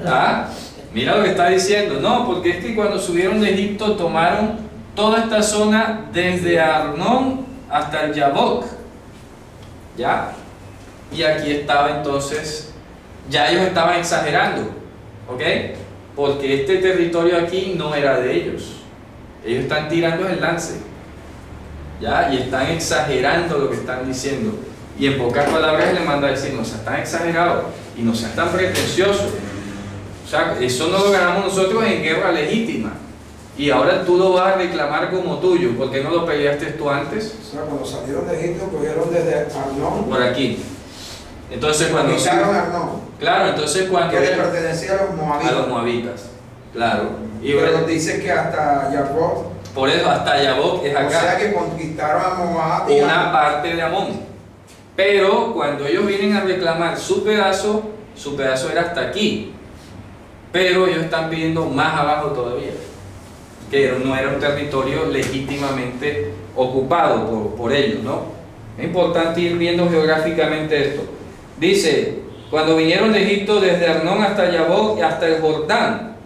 ¿Ah? Mira lo que está diciendo. No, porque es que cuando subieron de Egipto tomaron toda esta zona desde Arnón hasta el Yabok. ¿Ya? Y aquí estaba entonces, ya ellos estaban exagerando, ¿ok? Porque este territorio aquí no era de ellos. Ellos están tirando el lance, ¿ya? Y están exagerando lo que están diciendo. Y en pocas palabras le manda a decir, no seas tan exagerado y no seas tan pretencioso. O sea, eso no lo ganamos nosotros en guerra legítima. Y ahora tú lo vas a reclamar como tuyo. ¿Por qué no lo peleaste tú antes? O sea, cuando salieron de Egipto, cogieron desde Arnón. Por aquí. Entonces cuando... Quitaron Arnón. Claro, entonces cuando... Que le pertenecía a los moabitas. A los moabitas. Claro. Y pero nos dice que hasta Yabok. Por eso hasta Yabok es acá. O sea que conquistaron a Moab. Una parte de Amón. Pero cuando ellos vienen a reclamar su pedazo era hasta aquí. Pero ellos están pidiendo más abajo todavía. Que no era un territorio legítimamente ocupado por ellos, ¿no? Es importante ir viendo geográficamente esto. Dice, cuando vinieron de Egipto desde Arnón hasta Yabok y hasta el Jordán,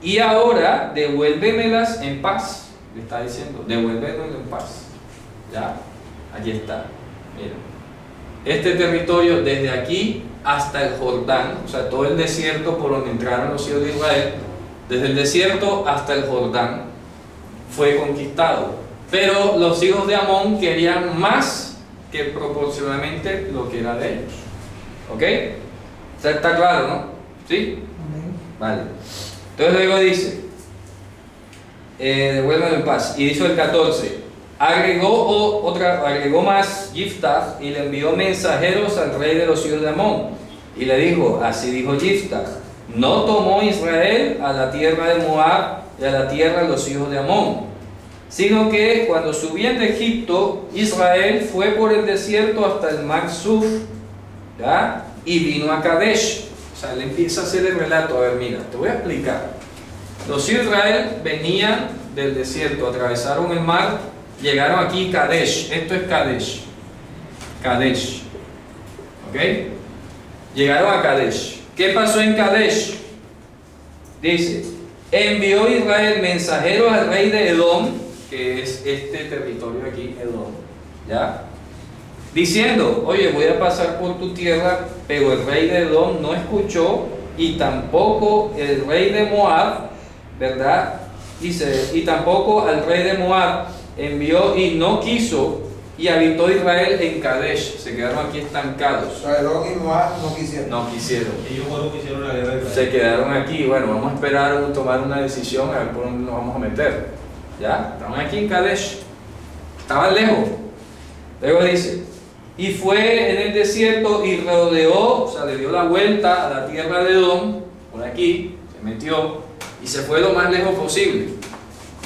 y ahora devuélvemelas en paz. Le está diciendo, devuélvemelas en paz. Ya, aquí está. Mira, este territorio desde aquí hasta el Jordán, o sea, todo el desierto por donde entraron los hijos de Israel, desde el desierto hasta el Jordán, fue conquistado. Pero los hijos de Amón querían más que proporcionalmente lo que era de ellos. ¿Ok? O sea, está claro, ¿no? ¿Sí? Vale. Entonces luego dice, devuélveme en paz. Y dice el 14, agregó más Yiftach y le envió mensajeros al rey de los hijos de Amón. Y le dijo, así dijo Yiftach, No tomó Israel a la tierra de Moab y a la tierra de los hijos de Amón, sino que cuando subían de Egipto, Israel fue por el desierto hasta el mar Suf, ¿ya? Y vino a Kadesh. O sea, le empieza a hacer el relato. A ver, mira, te voy a explicar. Los hijos de Israel venían del desierto, atravesaron el mar, llegaron aquí a Kadesh. Esto es Kadesh. Kadesh. ¿Ok? Llegaron a Kadesh. ¿Qué pasó en Kadesh? Dice, envió Israel mensajeros al rey de Edom, que es este territorio aquí, Edom, ¿ya? Diciendo, oye, voy a pasar por tu tierra, pero el rey de Edom no escuchó, y tampoco el rey de Moab, ¿verdad? Dice, y tampoco al rey de Moab envió y no quiso, y habitó Israel en Kadesh. Se quedaron aquí estancados. O sea, Edom y Moab no quisieron. No quisieron. Ellos fueron que hicieron la guerra de Israel. Se quedaron aquí. Bueno, vamos a esperar tomar una decisión a ver por dónde nos vamos a meter. ¿Ya? Estaban aquí en Kadesh. Estaban lejos. Luego dice, y fue en el desierto y rodeó, o sea, le dio la vuelta a la tierra de Edom, por aquí, se metió y se fue lo más lejos posible.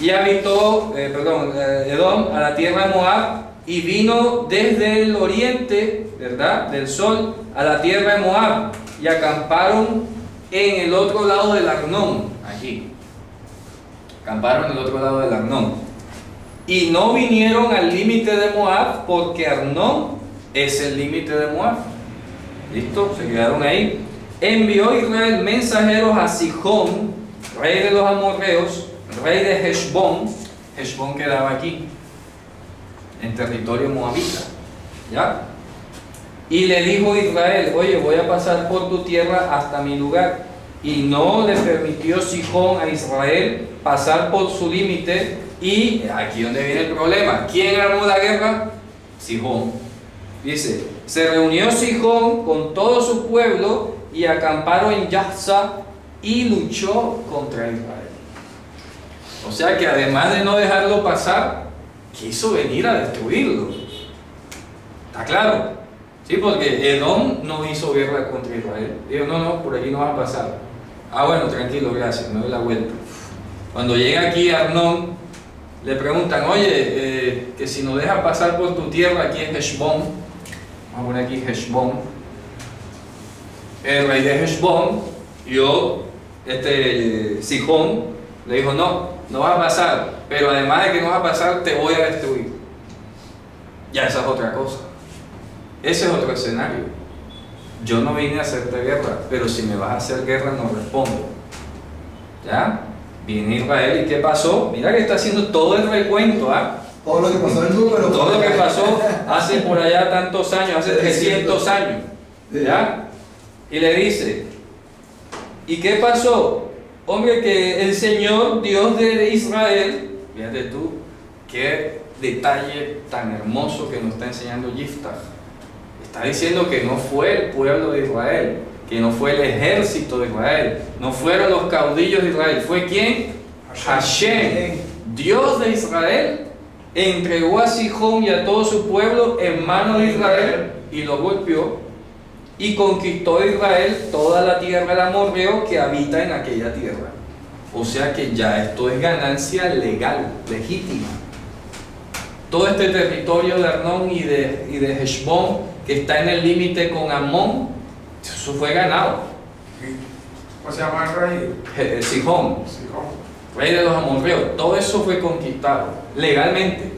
Y habitó, Edom, a la tierra de Moab, y vino desde el oriente, ¿verdad?, del sol, a la tierra de Moab, y acamparon en el otro lado del Arnón, aquí. Acamparon en el otro lado del Arnón. Y no vinieron al límite de Moab, porque Arnón es el límite de Moab. ¿Listo? Se quedaron ahí. Envió Israel mensajeros a Sihón, rey de los amorreos, rey de Heshbón. Heshbón quedaba aquí, en territorio moabita, ¿ya? Y le dijo Israel, oye, voy a pasar por tu tierra hasta mi lugar. Y no le permitió Sihón a Israel pasar por su límite. Y aquí donde viene el problema. ¿Quién armó la guerra? Sihón. Dice, se reunió Sihón con todo su pueblo y acamparon en Yahza y luchó contra Israel. O sea que además de no dejarlo pasar, quiso venir a destruirlo. ¿Está claro? Sí, porque Edom no hizo guerra contra Israel. Dijo, no, por aquí no vas a pasar. Ah, bueno, tranquilo, gracias, me doy la vuelta. Cuando llega aquí a Arnón, le preguntan, oye, que si nos deja pasar por tu tierra, aquí en Heshbón, vamos a poner aquí Heshbón, el rey de Heshbón, Sihón, le dijo, no vas a pasar, pero además de que no vas a pasar, te voy a destruir. Ya esa es otra cosa. Ese es otro escenario. Yo no vine a hacerte guerra, pero si me vas a hacer guerra no respondo. ¿Ya? Viene Israel y ¿qué pasó? Mira que está haciendo todo el recuento, ¿ah? Todo lo que pasó en número. Todo lo que pasó hace por allá tantos años, hace 300 años. ¿Ya? Y le dice, ¿y qué pasó? Hombre, que el Señor, Dios de Israel, fíjate tú, qué detalle tan hermoso que nos está enseñando Yiftach. Está diciendo que no fue el pueblo de Israel, que no fue el ejército de Israel, no fueron los caudillos de Israel. ¿Fue quién? Hashem, Dios de Israel, entregó a Sihón y a todo su pueblo en manos de Israel y lo golpeó, y conquistó a Israel toda la tierra del amorreo que habita en aquella tierra. O sea que ya esto es ganancia legal, legítima. Todo este territorio de Arnón y de Heshbón, que está en el límite con Amón, eso fue ganado. ¿Cómo se llama el rey? Sihón, rey de los amorreos. Todo eso fue conquistado legalmente,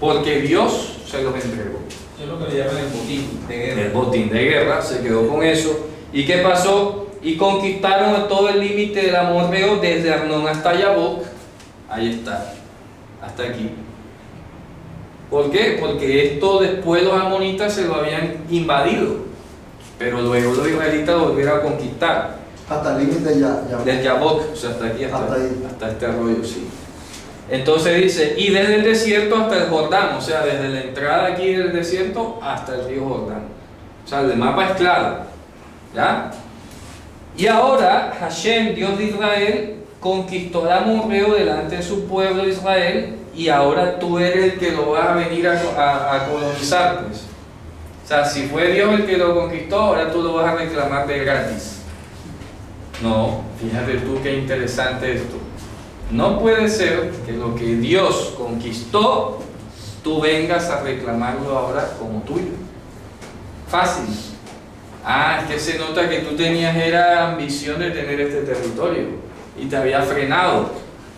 porque Dios se los entregó. Es lo que le llaman el botín de guerra. El botín de guerra, se quedó con eso. ¿Y qué pasó? Y conquistaron todo el límite del amorreo desde Arnón hasta Yabok. Ahí está, hasta aquí. ¿Por qué? Porque esto después los amonitas se lo habían invadido, pero luego los israelitas lo volvieron a conquistar. Hasta el límite ya. Desde Yabok, o sea, hasta aquí, hasta este arroyo, sí. Entonces dice, y desde el desierto hasta el Jordán, o sea, desde la entrada aquí del desierto hasta el río Jordán. O sea, el mapa es claro, ¿ya? Y ahora Hashem, Dios de Israel, conquistó el amorreo delante de su pueblo Israel, y ahora tú eres el que lo vas a venir a colonizar, pues. O sea, si fue Dios el que lo conquistó, ahora tú lo vas a reclamar de gratis. No, fíjate tú qué interesante esto. No puede ser que lo que Dios conquistó, tú vengas a reclamarlo ahora como tuyo. Fácil. Ah, es que se nota que tú tenías era ambición de tener este territorio y te había frenado.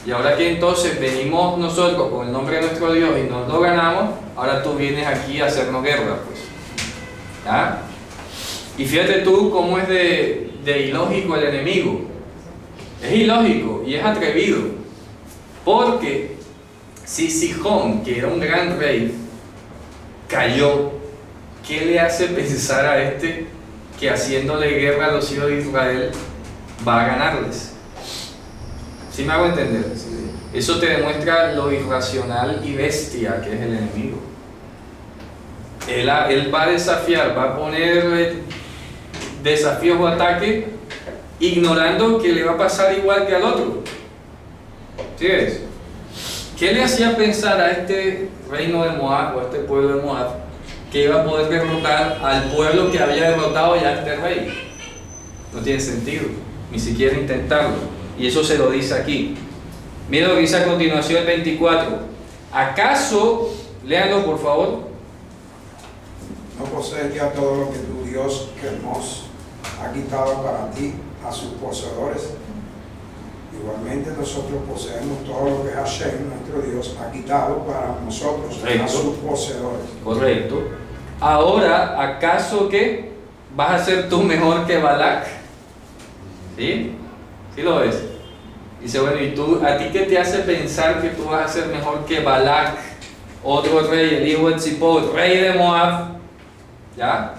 Y ahora que entonces venimos nosotros con el nombre de nuestro Dios y nos lo ganamos, ahora tú vienes aquí a hacernos guerra, pues. ¿Ah? Y fíjate tú cómo es de ilógico el enemigo. Es ilógico y es atrevido. Porque si Sihón, que era un gran rey, cayó, ¿qué le hace pensar a este que haciéndole guerra a los hijos de Israel va a ganarles? ¿Sí me hago entender? Sí. Eso te demuestra lo irracional y bestia que es el enemigo. Él va a desafiar, va a poner desafíos o ataques, ignorando que le va a pasar igual que al otro. ¿Sí ves? ¿Qué le hacía pensar a este reino de Moab o a este pueblo de Moab que iba a poder derrotar al pueblo que había derrotado ya a este rey? No tiene sentido, ni siquiera intentarlo. Y eso se lo dice aquí. Mira lo que dice a continuación el 24. ¿Acaso, léanlo por favor? No posees ya todo lo que tu Dios Quermós ha quitado para ti a sus poseedores. Igualmente nosotros poseemos todo lo que Hashem, nuestro Dios, ha quitado para nosotros, Correcto. a sus poseedores. Correcto. Ahora, ¿acaso que vas a ser tú mejor que Balac? ¿Sí? ¿Sí lo ves? Dice, bueno, ¿y tú, a ti qué te hace pensar que tú vas a ser mejor que Balac, otro rey, el hijo de Zippor, rey de Moab? ¿Ya?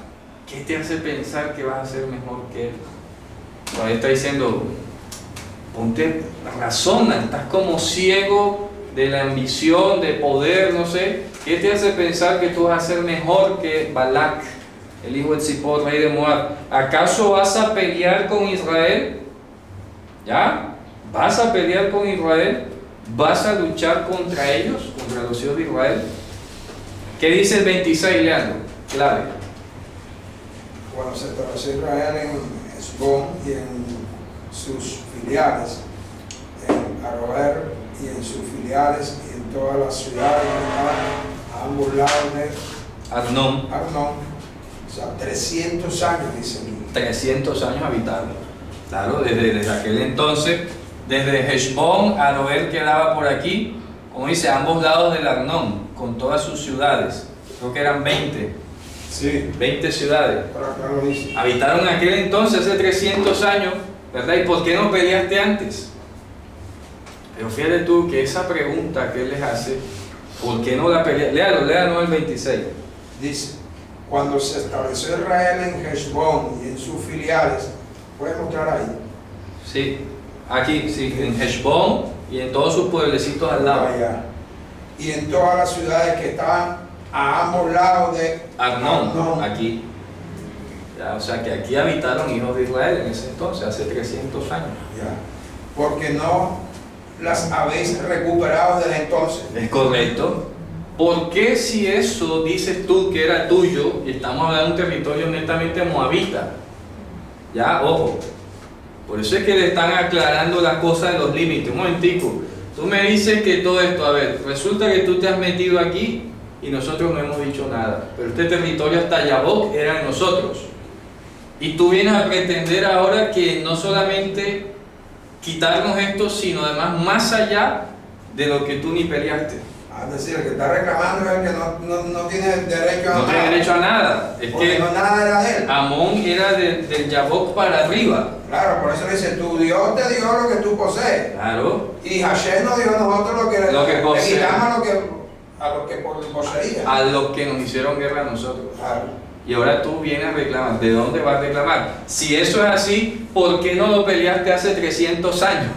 ¿Qué te hace pensar que vas a ser mejor que él? Todavía está diciendo, ponte, razona, estás como ciego de la ambición, de poder, no sé. ¿Qué te hace pensar que tú vas a ser mejor que Balac, el hijo de Zippor, rey de Moab? ¿Acaso vas a pelear con Israel? ¿Ya? ¿Vas a pelear con Israel? ¿Vas a luchar contra ellos, contra los hijos de Israel? ¿Qué dice el 26, Leandro? Clave. Cuando se estableció Israel en Hezbón y en sus filiales, en Aroer y en sus filiales y en todas las ciudades a ambos lados de Arnón. O sea, 300 años, dice. 300 años habitaron. Claro, desde aquel entonces, desde Heshbón, Aroer quedaba por aquí, como dice, a ambos lados del Arnón, con todas sus ciudades. Creo que eran 20. Sí. 20 ciudades. Pero acá lo dice. Habitaron en aquel entonces, hace 300 años, ¿verdad? ¿Y por qué no peleaste antes? Pero fíjate tú que esa pregunta que él les hace, ¿por qué no la peleaste? Léalo el 26. Dice, cuando se estableció Israel en Heshbón y en sus filiales, ¿puedes mostrar ahí? Sí, aquí, sí, en Heshbón y en todos sus pueblecitos al lado. Allá. Y en todas las ciudades que estaban a ambos lados de Arnón, aquí. Ya, o sea que aquí habitaron hijos de Israel en ese entonces, hace 300 años. Ya. Porque no las habéis recuperado desde entonces. Es correcto. ¿Por qué si eso dices tú que era tuyo y estamos hablando de un territorio netamente moabita? Ya, ojo. Por eso es que le están aclarando las cosas de los límites. Un momentico. Tú me dices que todo esto, a ver, resulta que tú te has metido aquí y nosotros no hemos dicho nada. Pero este territorio hasta Yabok era de nosotros. Y tú vienes a pretender ahora que no solamente quitarnos esto, sino además más allá de lo que tú ni peleaste. Es decir, el que está reclamando es el que no tiene derecho a nada. No tiene derecho a nada. Es porque que no nada era de él. Amón era del Yabok para arriba. Claro, por eso le dice, tu Dios te dio lo que tú posees. Claro. Y Hashem nos dio a nosotros lo que Lo que le quitamos a lo que poseía. A los que nos hicieron guerra a nosotros. Claro. Y ahora tú vienes a reclamar. ¿De dónde vas a reclamar? Si eso es así, ¿por qué no lo peleaste hace 300 años?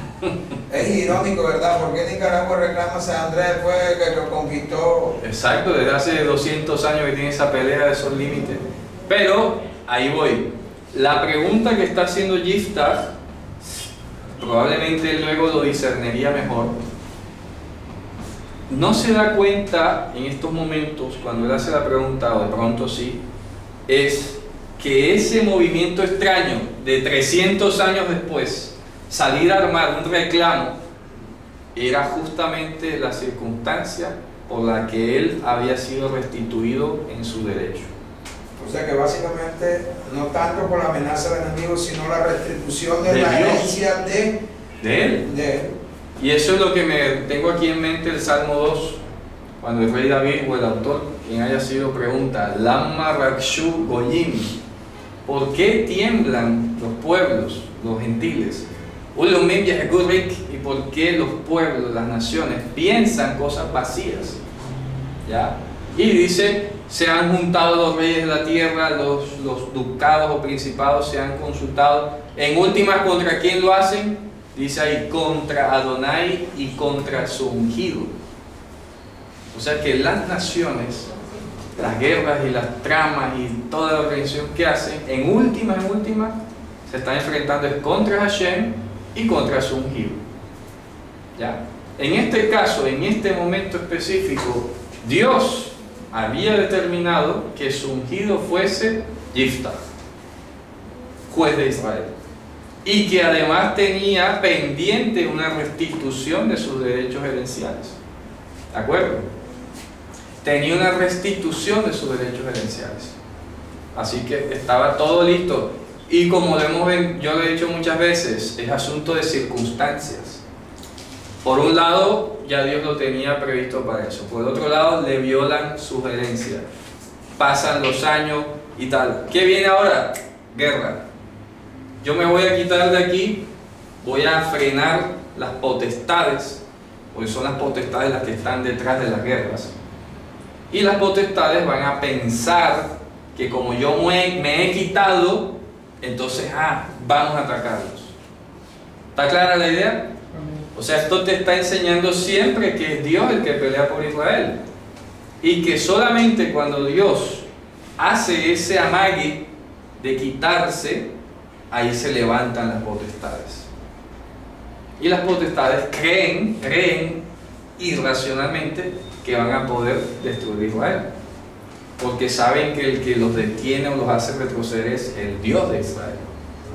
Es irónico, ¿verdad? ¿Por qué Nicaragua reclama a San Andrés después de que lo conquistó? Exacto, desde hace 200 años que tiene esa pelea de esos límites. Pero, ahí voy. La pregunta que está haciendo Yiftach, probablemente él luego lo discerniría mejor. No se da cuenta en estos momentos, cuando él hace la pregunta, o de pronto sí, es que ese movimiento extraño de 300 años después salir a armar un reclamo, era justamente la circunstancia por la que él había sido restituido en su derecho. O sea que básicamente no tanto por la amenaza del enemigo, sino la restitución de De la Dios. herencia De él. de él. Y eso es lo que me tengo aquí en mente el Salmo 2, cuando el rey David o el autor, quien haya sido, pregunta, Lama Rakshu Goyim, ¿por qué tiemblan los pueblos, los gentiles? Ulumim Yehurik, ¿y por qué los pueblos, las naciones, piensan cosas vacías? ¿Ya? Y dice, se han juntado los reyes de la tierra, los ducados o principados se han consultado. En últimas, ¿contra quién lo hacen? Dice ahí, contra Adonai y contra su ungido. O sea que las naciones, las guerras y las tramas y toda la organización que hacen, en última, se están enfrentando es contra Hashem y contra su ungido. ¿Ya? En este caso, en este momento específico, Dios había determinado que su ungido fuese Yiftach, juez de Israel, y que además tenía pendiente una restitución de sus derechos herenciales. ¿De acuerdo? Tenía una restitución de sus derechos herenciales. Así que estaba todo listo. Y como yo lo he dicho muchas veces, es asunto de circunstancias. Por un lado, ya Dios lo tenía previsto para eso. Por el otro lado, le violan su herencia. Pasan los años y tal. ¿Qué viene ahora? Guerra. Yo me voy a quitar de aquí, voy a frenar las potestades, porque son las potestades las que están detrás de las guerras. Y las potestades van a pensar que como yo me he quitado, entonces, vamos a atacarlos. ¿Está clara la idea? O sea, esto te está enseñando siempre que es Dios el que pelea por Israel. Y que solamente cuando Dios hace ese amague de quitarse, ahí se levantan las potestades. Y las potestades creen irracionalmente que van a poder destruir Israel. Porque saben que el que los detiene o los hace retroceder es el Dios de Israel.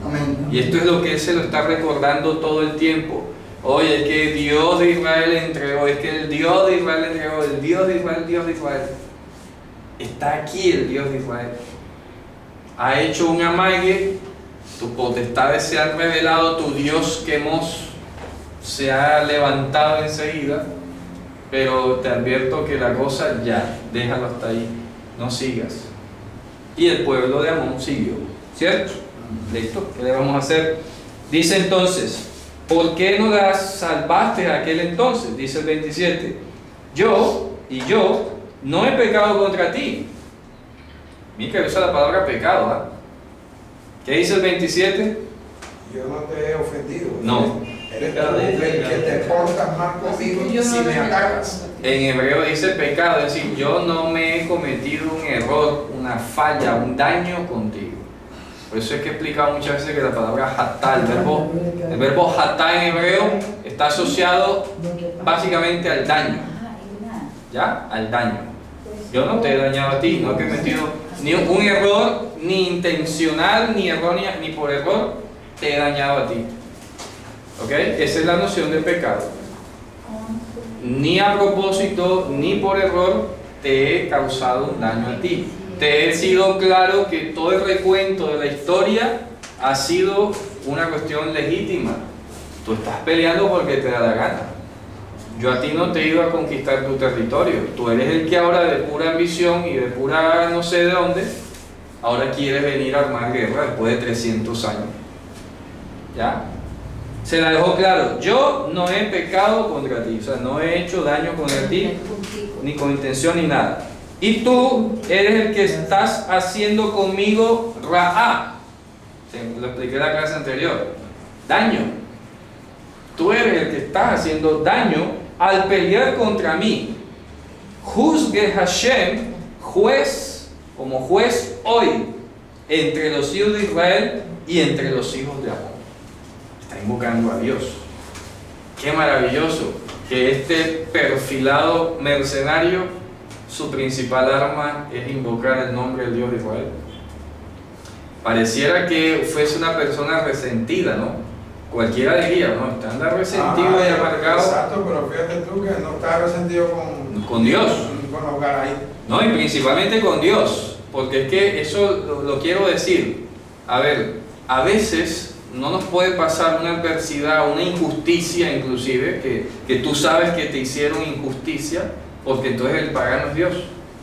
Amén. Y esto es lo que él se lo está recordando todo el tiempo. Oye, es que Dios de Israel entregó, es que el Dios de Israel entregó, el Dios de Israel, el Dios de Israel. Está aquí el Dios de Israel. Ha hecho un amague, tus potestades se han revelado, tu Dios Quemos se ha levantado enseguida, pero te advierto que la cosa ya, déjalo hasta ahí, no sigas. Y el pueblo de Amón siguió, ¿cierto? ¿Listo? ¿Qué le vamos a hacer? Dice entonces, ¿por qué no las salvaste a aquel entonces? Dice el 27, yo no he pecado contra ti. Mira que usa la palabra pecado, ¿ah? ¿Qué dice el 27? Yo no te he ofendido. No. Eres tú el que te portas mal conmigo si me atacas. En hebreo dice pecado, es decir, yo no me he cometido un error, una falla, un daño contigo. Por eso es que he explicado muchas veces que la palabra hatá, el verbo hatá en hebreo está asociado básicamente al daño. ¿Ya? Al daño. Yo no te he dañado a ti, no he cometido ni un error, ni intencional, ni errónea, ni por error, te he dañado a ti. ¿Ok? Esa es la noción de pecado. Ni a propósito, ni por error, te he causado un daño a ti. Te he sido claro que todo el recuento de la historia ha sido una cuestión legítima. Tú estás peleando porque te da la gana. Yo a ti no te he ido a conquistar tu territorio. Tú eres el que ahora de pura ambición y de pura no sé de dónde, ahora quieres venir a armar guerra después de 300 años. ¿Ya? Se la dejó claro. Yo no he pecado contra ti. O sea, no he hecho daño contra ti, ni con intención ni nada. Y tú eres el que estás haciendo conmigo Ra'a. Lo expliqué en la clase anterior. Daño. Tú eres el que estás haciendo daño al pelear contra mí. Juzgue Hashem, juez, como juez hoy, entre los hijos de Israel y entre los hijos de Amón. Está invocando a Dios. Qué maravilloso que este perfilado mercenario, su principal arma es invocar el nombre del Dios de Israel. pareciera que fuese una persona resentida, ¿no? Cualquiera diría, ¿no? Está anda resentido y amargado. Exacto, pero fíjate tú que no está resentido Con Dios. Con los garay. No, y principalmente con Dios, porque es que eso lo quiero decir. A ver, a veces no nos puede pasar una adversidad, una injusticia inclusive, que tú sabes que te hicieron injusticia, porque entonces el pagano es Dios.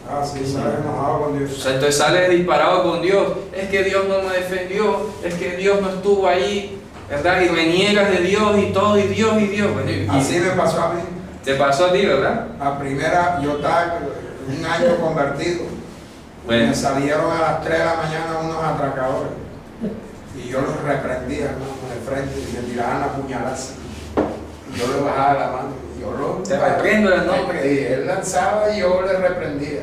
Ah, sí, sale enojado con Dios. O sea, entonces sales disparado con Dios. Es que Dios no me defendió, es que Dios no estuvo ahí, ¿verdad? Y reniegas de Dios y todo, y Dios. Bueno, Así me pasó a mí. Te pasó a ti, ¿verdad? A primera, yo estaba un año convertido. Bueno. Me salieron a las 3 de la mañana unos atracadores. Y yo los reprendía, hermano, de frente, y me tiraban la puñalaza. Y yo le bajaba la mano. Y yo lo. Te reprendo el nombre. Y él lanzaba y yo le reprendía.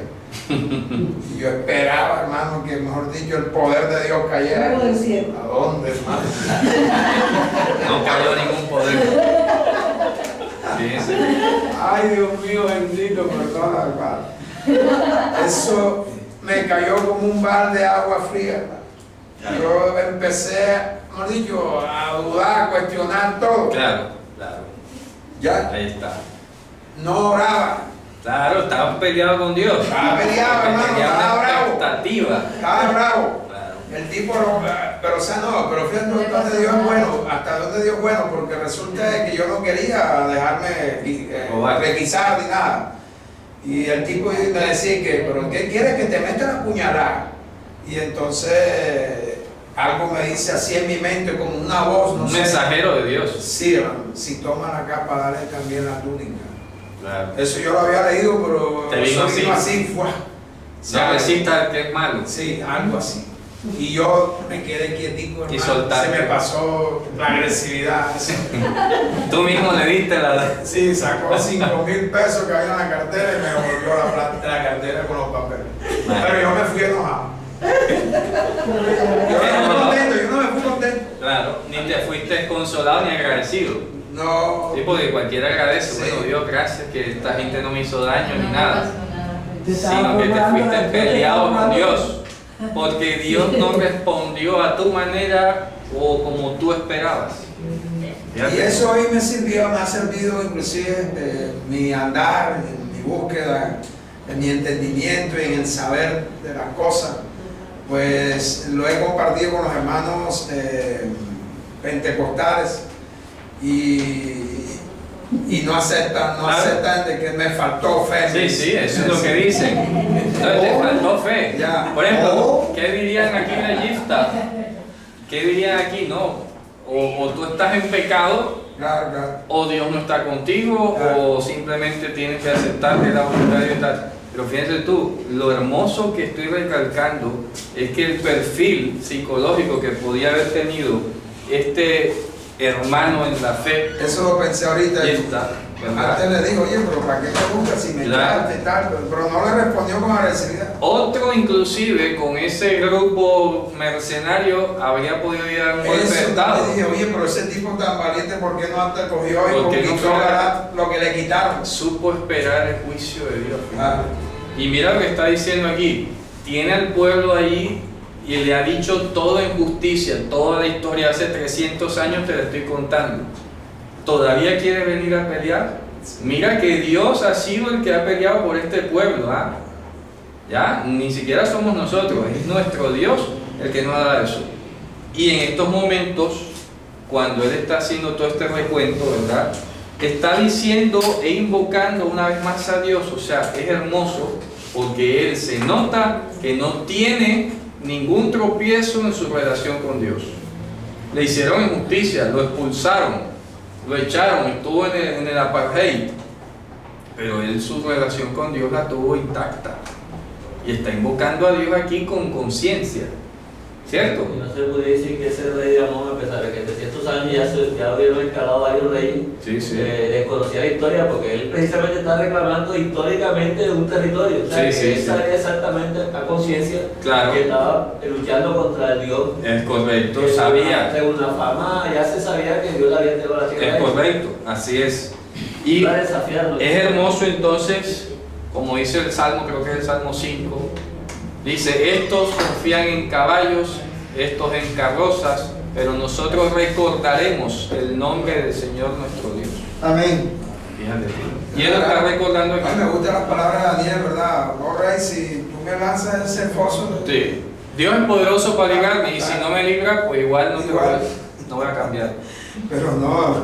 Y yo esperaba, hermano, que mejor dicho, el poder de Dios cayera. Como del cielo. ¿A dónde, hermano? No cayó ningún poder. Fíjense. Ay, Dios mío, bendito, perdona, hermano. Eso me cayó como un balde de agua fría, hermano. Yo empecé, mejor dicho, a dudar, a cuestionar todo. Claro. Ya Ahí está. no oraba. Claro, estaban peleados con Dios. Estaba peleado, hermano, Tenía estaba una bravo. expectativa. Estaba bravo. Claro. El tipo, pero o sea, no, pero fíjate dónde Dios es bueno, hasta dónde Dios es bueno, porque resulta de que yo no quería dejarme requisar ni nada. Y el tipo me decía que, pero ¿qué quieres? Que te metan a puñalar. Y entonces algo me dice así en mi mente, como una voz, no Un sé. mensajero de Dios. Sí, hermano, si toma la capa, dale también la túnica. Claro. Eso yo lo había leído, pero Te vino eso vino así. así, ¡fua! No resista que es malo. Sí, algo así. Y yo me quedé quietico, Y hermano. soltaste. Se me pasó la agresividad. Tú mismo le diste la... Sí, sacó 5,000 pesos que había en la cartera y me devolvió la cartera con los papeles. Pero yo me fui enojado. Yo no me fui contento. Claro, ni te fuiste consolado ni agradecido. No. Sí, porque cualquiera agradece. Sí. Bueno, Dios, gracias que esta gente no me hizo daño ni No nada. pasó nada. Sino que te fuiste peleado con Dios. Porque Dios no respondió a tu manera o como tú esperabas. Y Fíjate. eso hoy me ha servido inclusive en mi andar, en mi búsqueda, en mi entendimiento y en el saber de las cosas. Pues lo he compartido con los hermanos pentecostales y no aceptan de que me faltó fe. Sí, eso es lo que dicen. Entonces te faltó fe. Ya. Por ejemplo, ¿qué dirían aquí en la Gifta? ¿Qué dirían aquí? No. O tú estás en pecado, Claro. o Dios no está contigo, Claro. o simplemente tienes que aceptar que la voluntad de Dios está. Pero fíjense tú, lo hermoso que estoy recalcando es que el perfil psicológico que podía haber tenido este hermano en la fe, Eso lo pensé ahorita. ahí está, ¿verdad? Antes le digo, oye, pero ¿para qué me buscas si me Claro. echaste y tal? Pero no le respondió con agresividad. Otro inclusive con ese grupo mercenario habría podido ir a un golpe de Eso estado. le dije, oye, pero ese tipo tan valiente, ¿por qué no te cogió y ¿Por qué no conquistó fue? lo que le quitaron? Supo esperar el juicio de Dios. Ah, Y mira lo que está diciendo aquí. Tiene al pueblo allí y le ha dicho todo en justicia, toda la historia, hace 300 años te la estoy contando. ¿Todavía quiere venir a pelear? Mira que Dios ha sido el que ha peleado por este pueblo, ¿ah? Ya, ni siquiera somos nosotros, es nuestro Dios el que nos ha dado eso. Y en estos momentos, cuando Él está haciendo todo este recuento, ¿verdad? Está diciendo e invocando una vez más a Dios, o sea, es hermoso porque Él se nota que no tiene ningún tropiezo en su relación con Dios. Le hicieron injusticia, lo expulsaron, lo echaron, estuvo en el apartheid, pero él su relación con Dios la tuvo intacta y está invocando a Dios aquí con conciencia, ¿cierto? Y no se puede decir que ese rey de Amón, a pesar de que 300 años ya hubieron escalado varios reyes, Sí, sí. desconocía la historia, porque él precisamente está reclamando históricamente de un territorio. O sea, Sí, que sí, él sí. sabía exactamente a conciencia Claro. que estaba luchando contra el Dios. Es correcto, Que sabía, según la fama, ya se sabía que Dios le había entregado la tierra. es a él. correcto, así es. Y Iba a desafiarlo. es hermoso entonces, como dice el Salmo, creo que es el Salmo 5, dice, estos confían en caballos estos en carrozas, pero nosotros recordaremos el nombre del Señor nuestro Dios. Amén. Fíjate. Y él lo está recordando aquí. A mí me gustan las palabras de Daniel, ¿verdad? All right, si tú me lanzas ese foso. Sí. Dios es poderoso para librarme, y si no me libra, pues igual no voy a cambiar. Pero no,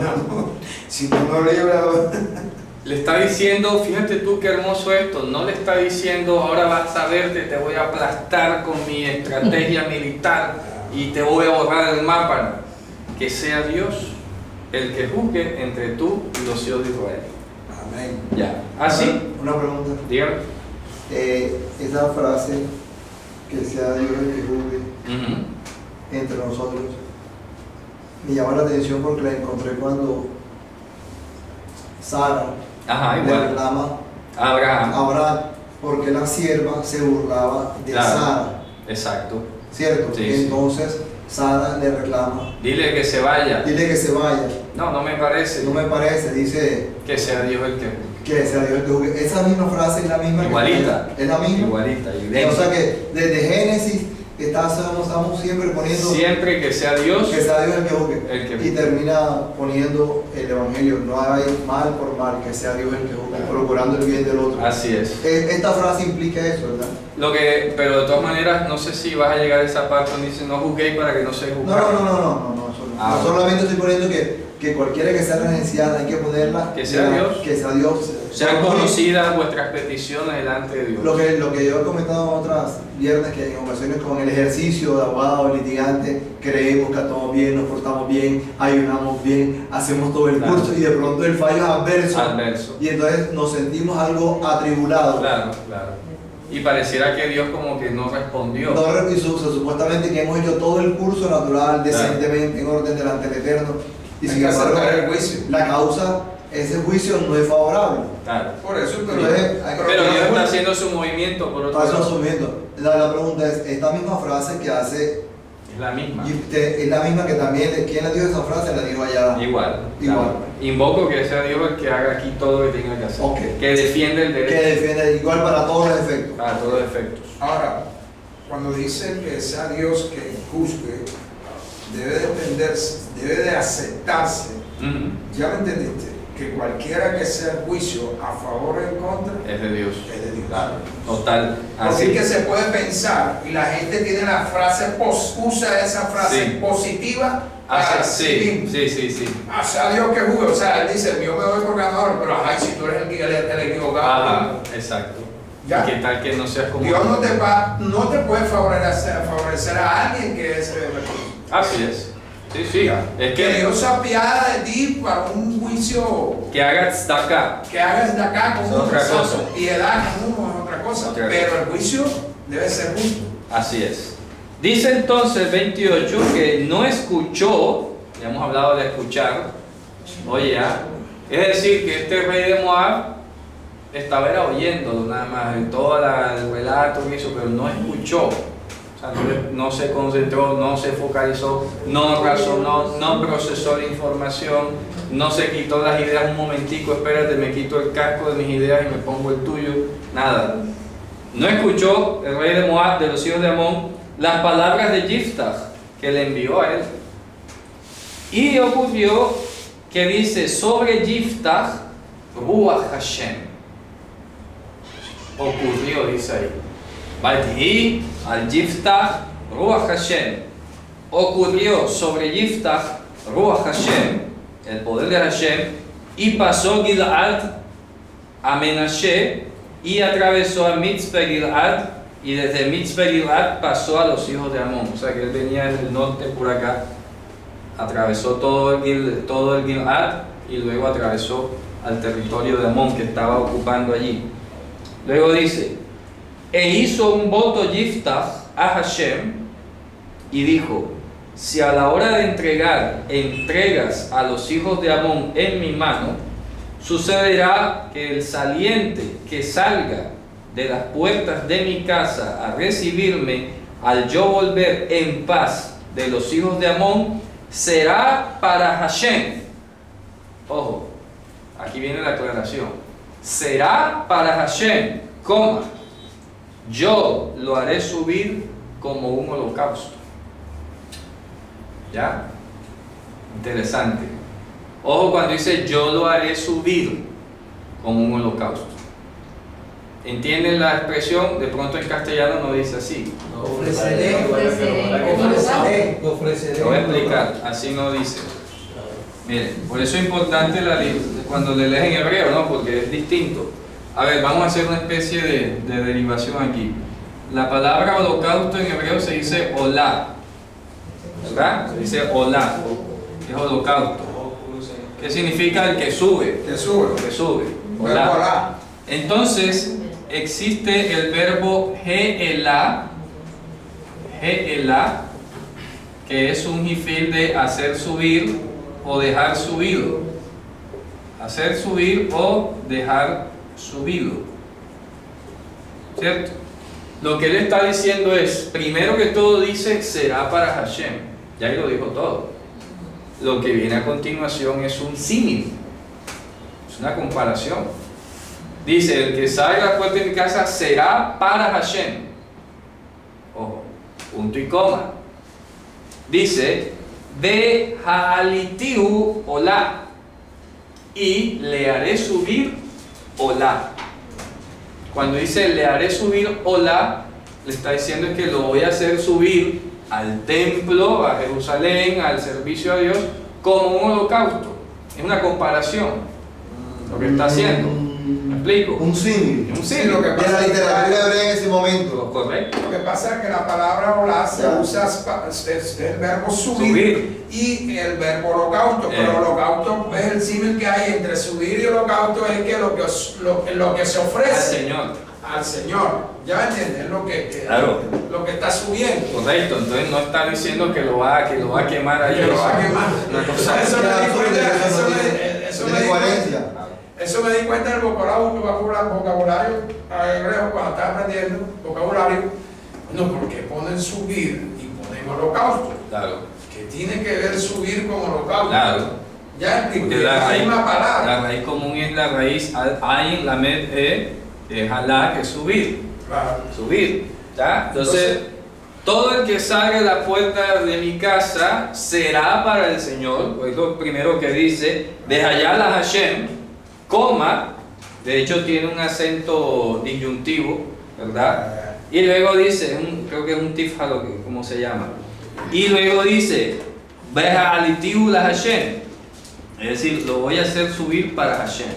si tú no libras. Le está diciendo, fíjate tú qué hermoso esto, no le está diciendo ahora vas a verte, te voy a aplastar con mi estrategia militar y te voy a borrar el mapa. Que sea Dios el que juzgue entre tú y los hijos de Israel. Amén. Ya, así. Una pregunta. Dígame. Esa frase, que sea Dios el que juzgue Ujú. entre nosotros, me llama la atención porque la encontré cuando Sara Ajá, le igual. reclama a Abraham. Abraham porque la sierva se burlaba de Claro. Sara, Exacto. ¿cierto? Sí, sí. Entonces Sara le reclama, Dile que se vaya. dile que se vaya. No, no me parece. No me parece, dice Que sea Dios el que que sea Dios el que juzgue. Esa misma frase es la misma. Igualita. Es la misma. Igualita. O sea que desde Génesis estamos siempre poniendo Siempre que sea Dios que sea Dios el que juzgue. el que Y termina poniendo el Evangelio, no hay mal por mal, que sea Dios el que juzgue, procurando el bien del otro. Así es. Esta frase implica eso, ¿verdad? Pero de todas maneras, no sé si vas a llegar a esa parte donde dice no juzguéis para que no se No, juzgue. no, solamente estoy poniendo que cualquiera que sea regenciada hay que ponerla, Que sea Dios. que sea Dios. Sean conocidas vuestras peticiones delante de Dios. Lo que yo he comentado en otras viernes, que en ocasiones con el ejercicio de abogado, litigante, creemos que estamos bien, nos portamos bien, ayunamos bien, hacemos todo el Claro. curso y de pronto el fallo es adverso. Adverso. Y entonces nos sentimos algo atribulados. Claro, claro. Y pareciera que Dios como que no respondió. No, y supuestamente que hemos hecho todo el curso natural, Claro. decentemente, en orden delante del Eterno. Y Hay sin que embargo, aceptar el juicio. la causa, ese juicio no es favorable. Claro. Por eso, Entonces, Pero Dios está haciendo su movimiento por otro Está lado. asumiendo. La pregunta es, esta misma frase que hace, Es la misma. y es la misma que también, ¿quién le dio esa frase? La dijo allá. Igual. Igual. Claro. Invoco que sea Dios el que haga aquí todo lo que tenga que hacer. Ok. Que defiende el Que derecho defiende igual para todos los efectos. a todos los efectos. Ahora, cuando dice que sea Dios que juzgue, debe de aceptarse. Ujú. ¿Ya me entendiste? Que cualquiera que sea el juicio a favor o en contra Es de Dios. es de Dios. Claro. Total. Así Así que se puede pensar, y la gente tiene la frase, usa esa frase Sí. positiva para Así, sí. sí. Ah, sea Dios que juzgue. O sea, él dice, yo me voy por ganador, pero ajá, si tú eres el equivocado. Ajá, exacto. Ya. ¿Qué tal que no seas como Dios no te puede favorecer a alguien que es Así es. Sí. Es que que Dios se apiada de ti para un juicio hagas tzedakah. que hagas de acá con Es uno, otra exacto, cosa. piedad con uno es otra cosa, Otra pero cosa. el juicio debe ser justo. Así es. Dice entonces 28 que no escuchó, ya hemos hablado de escuchar, oye ya, es decir que este rey de Moab estaba era oyéndolo nada más, en todo el relato que hizo, pero no escuchó. O sea, no se concentró, no se focalizó, no razonó, no procesó la información, no se quitó las ideas un momentico, espérate, me quito el casco de mis ideas y me pongo el tuyo, nada. No escuchó el rey de Moab, de los hijos de Amón, las palabras de Yiftach que le envió a él. Y ocurrió que dice sobre Yiftach, Ruach Hashem. Ocurrió, dice ahí. Vayhi al Yiftach Ruach Hashem. Ocurrió sobre Yiftach Ruach Hashem, el poder de Hashem, y pasó Gilad a Menashe y atravesó a Mitzpe Gilad, y desde Mitzpe Gilad pasó a los hijos de Amón. O sea que él venía del norte por acá, atravesó todo el Gilad y luego atravesó al territorio de Amón que estaba ocupando allí. Luego dice: e hizo un voto Yiftach a Hashem y dijo: si a la hora de entregar entregas a los hijos de Amón en mi mano, sucederá que el saliente que salga de las puertas de mi casa a recibirme, al yo volver en paz de los hijos de Amón, será para Hashem. Ojo, aquí viene la aclaración. Será para Hashem, coma, yo lo haré subir como un holocausto. ¿Ya? Interesante. Ojo cuando dice yo lo haré subir como un holocausto. ¿Entienden la expresión? De pronto en castellano no dice así. Ofreceré. Lo voy a explicar, así no dice. Miren, por eso es importante cuando le lees en hebreo, ¿no? Porque es distinto. A ver, vamos a hacer una especie de derivación aquí. La palabra holocausto en hebreo se dice olá, ¿verdad? Se dice olá, es holocausto. ¿Qué significa el que sube? Que sube. Que sube. Olá. Olá. Entonces, existe el verbo ge'elá, que es un jifil de hacer subir o dejar subido. Hacer subir o dejar subido. ¿Cierto? Lo que él está diciendo es, primero que todo dice, será para Hashem. Ya ahí lo dijo todo. Lo que viene a continuación es un símil. Es una comparación. Dice, el que sale a la puerta de mi casa será para Hashem. Ojo, punto y coma. Dice, de ha'alitiu olá, y le haré subir olá. Cuando dice le haré subir olá, le está diciendo que lo voy a hacer subir al templo, a Jerusalén, al servicio a Dios, como un holocausto. Es una comparación lo que está haciendo. ¿Me explico? Un símil. Un Sí, símil. lo que De la pasa es que literatura hebrea en ese momento. Correcto. Lo que pasa es que la palabra olá se usa es el verbo subir, y el verbo holocausto, pero holocausto es el símil que hay entre subir y holocausto, es que lo que se Al ofrece Señor. al Señor. Ya entienden lo que Claro. lo que está subiendo. Correcto. Entonces no está diciendo que lo va a quemar ahí. Que lo va a quemar. Una cosa. Eso me di cuenta, Tiene coherencia. eso me di cuenta del vocabulario hebreo cuando estaba aprendiendo vocabulario. No, porque ponen subir y ponen holocausto. Claro. Que tiene que ver subir con holocausto. Claro. Ya expliqué, Porque la misma palabra. la raíz común es la raíz ayin, lamed, jalá, que es subir. Claro. Subir. ¿Ya? Entonces, todo el que salga de la puerta de mi casa será para el Señor. Pues lo primero que dice, de allá la Hashem, coma, de hecho tiene un acento disyuntivo, ¿verdad? Y luego dice, creo que es un tifhalo, ¿cómo se llama? Y luego dice, Beja alitiu la Hashem, es decir, lo voy a hacer subir para Hashem.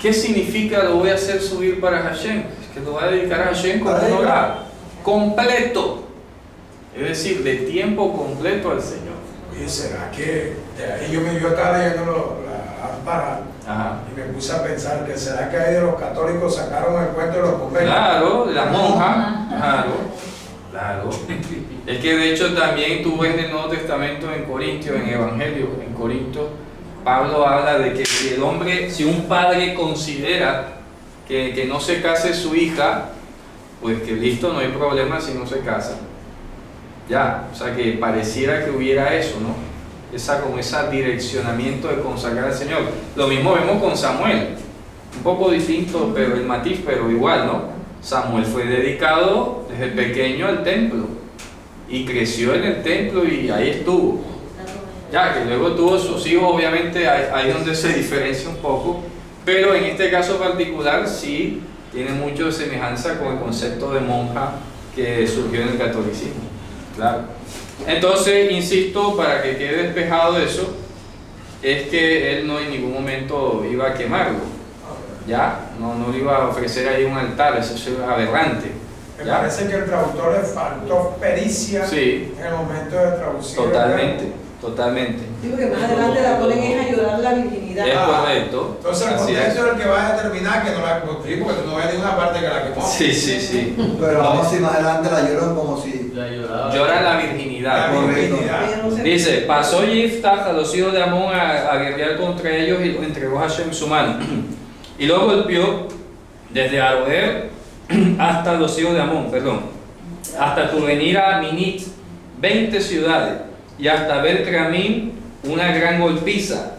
¿Qué significa lo voy a hacer subir para Hashem? Es que lo voy a dedicar a Hashem como un hogar completo, es decir, de tiempo completo al Señor. Oye, ¿será que de ahí yo estaba leyendo la Ampara y me puse a pensar que será que ahí de los católicos sacaron el cuento de los conventos? Claro, de la monja, claro. Es que de hecho también tú ves en el Nuevo Testamento en Corintios, en Evangelio, en Corinto, Pablo habla de que si el hombre, si un padre considera que no se case su hija, pues que listo, no hay problema si no se casa. Ya, o sea que pareciera que hubiera eso, ¿no? Como ese direccionamiento de consagrar al Señor. Lo mismo vemos con Samuel, un poco distinto, pero el matiz, pero igual, ¿no? Samuel fue dedicado desde pequeño al templo y creció en el templo y ahí estuvo. Ya, que luego tuvo sus hijos, obviamente ahí donde se diferencia un poco, pero en este caso particular sí tiene mucho de semejanza con el concepto de monja que surgió en el catolicismo. Claro. Entonces, insisto, para que quede despejado eso, es que él no en ningún momento iba a quemarlo. ¿Ya? No le iba a ofrecer ahí un altar, eso es aberrante. Me parece que el traductor le faltó pericia en el momento de traducir. Totalmente. Digo que más adelante la ponen es ayudar a la virginidad. Es correcto. Entonces el contexto es el que va a determinar que no la quemó, porque tú no ves ninguna parte que la quemó. Sí. Pero vamos si más adelante la lloran como si... Llora la virginidad. Dice, pasó Yiftach a los hijos de Amón a guerrear contra ellos y los entregó a Hashem en su mano. Y luego golpeó desde Aroer hasta los hijos de Amón, hasta tu venir a Minit, 20 ciudades, y hasta Bet-Ramim, una gran golpiza,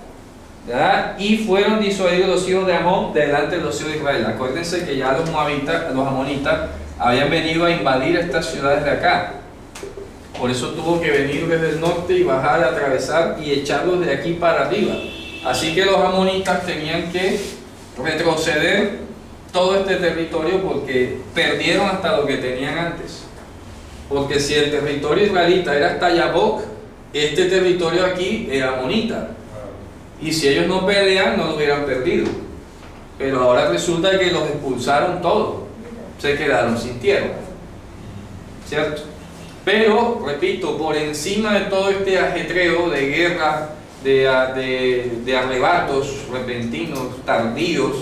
¿verdad? Y fueron disuadidos los hijos de Amón delante de los hijos de Israel. Acuérdense que ya los amonitas habían venido a invadir estas ciudades de acá. Por eso tuvo que venir desde el norte y bajar, atravesar y echarlos de aquí para arriba. Así que los amonitas tenían que retroceder todo este territorio porque perdieron hasta lo que tenían antes. Porque si el territorio israelita era hasta Yabok, este territorio aquí era amonita. Y si ellos no pelean, no lo hubieran perdido. Pero ahora resulta que los expulsaron todos. Se quedaron sin tierra. ¿Cierto? Pero, repito, por encima de todo este ajetreo de guerra, de arrebatos repentinos, tardíos,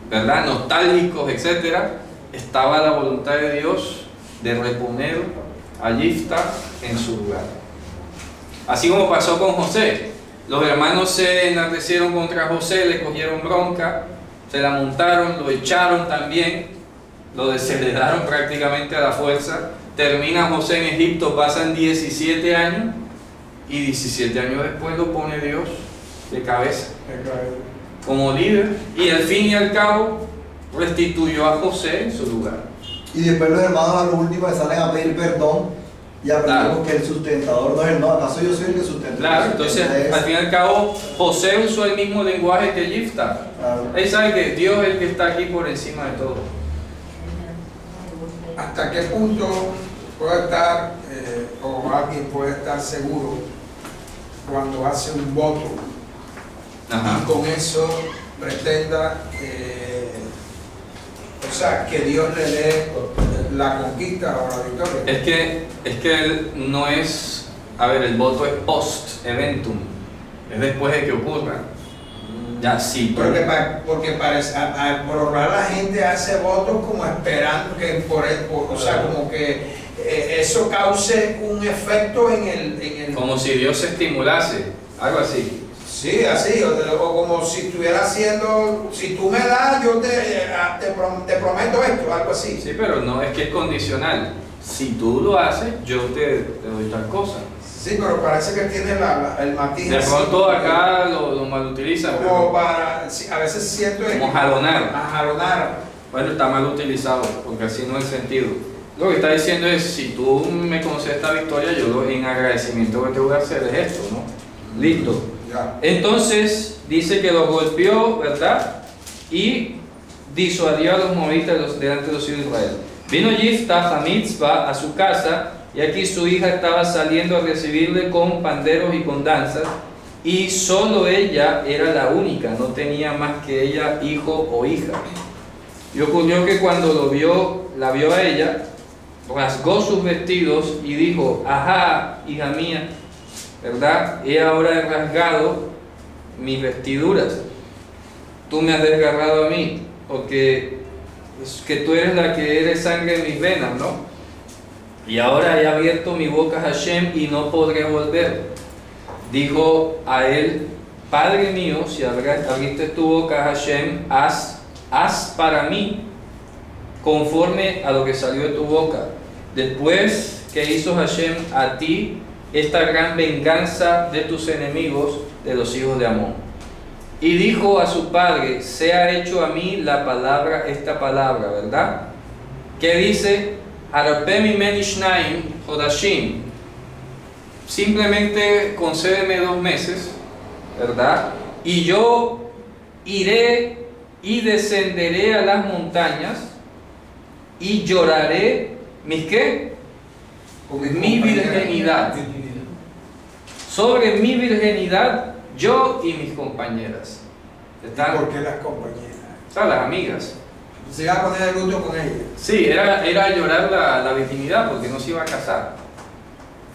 ¿verdad? Nostálgicos, etc., estaba la voluntad de Dios de reponer a Yifta en su lugar. Así como pasó con José. Los hermanos se enardecieron contra José, le cogieron bronca, se la montaron, lo echaron también, lo desheredaron prácticamente a la fuerza. Termina José en Egipto, pasan 17 años y 17 años después lo pone Dios de cabeza como líder, y al fin y al cabo restituyó a José en su lugar. Y después los hermanos a lo último le salen a pedir perdón y aprendemos que el sustentador no es el no, ¿acaso yo soy el que sustenta? Claro, entonces al fin y al cabo José usó el mismo lenguaje que Yifta. Claro. Él sabe que Dios es el que está aquí por encima de todo. ¿Hasta qué punto puede estar, o alguien puede estar seguro cuando hace un voto y con eso pretenda, o sea, que Dios le dé la conquista o la victoria? Es que él no es, a ver, el voto es post-eventum, es después de que ocurra. Ya sí. Porque parece, por lo general la gente hace votos como esperando que o sea, como que eso cause un efecto en el... Como si Dios se estimulase, algo así. Sí, así, o como si estuviera haciendo, si tú me das, yo te prometo esto, algo así. Sí, pero no, es que es condicional. Si tú lo haces, yo te doy tal cosa. Sí, pero parece que tiene el matiz. De pronto acá lo mal utilizan. Como para, sí, a veces siento... Como jalonar. Jalonar. Bueno, está mal utilizado, porque así no es el sentido. Lo que está diciendo es, si tú me concedes esta victoria, yo en agradecimiento que te voy a hacer es esto, ¿no? Listo. Ya. Entonces, dice que lo golpeó, ¿verdad? Y disuadió a los moabitas delante de los hijos de Israel. Vino Yifta a Mitzpah, a su casa, y aquí su hija estaba saliendo a recibirle con panderos y con danzas, y solo ella era la única, no tenía más que ella hijo o hija. Y ocurrió que cuando la vio a ella, rasgó sus vestidos y dijo: ajá, hija mía, ¿verdad? He ahora rasgado mis vestiduras, tú me has desgarrado a mí, porque es que tú eres la que eres sangre en mis venas, ¿no? Y ahora he abierto mi boca a Hashem y no podré volver. Dijo a él: Padre mío, si abriste tu boca a Hashem, haz para mí conforme a lo que salió de tu boca. Después que hizo Hashem a ti esta gran venganza de tus enemigos, de los hijos de Amón. Y dijo a su padre: sea hecho a mí esta palabra, ¿verdad? Que dice: Harpemi menishnaim hodashim. Simplemente concédeme 2 meses, ¿verdad? Y yo iré y descenderé a las montañas y lloraré mis ¿qué? Mi virginidad. Sobre mi virginidad, yo y mis compañeras. ¿Por qué las compañeras? O sea, las amigas. Se iba a poner el luto con ella. Sí, era llorar la virginidad porque no se iba a casar.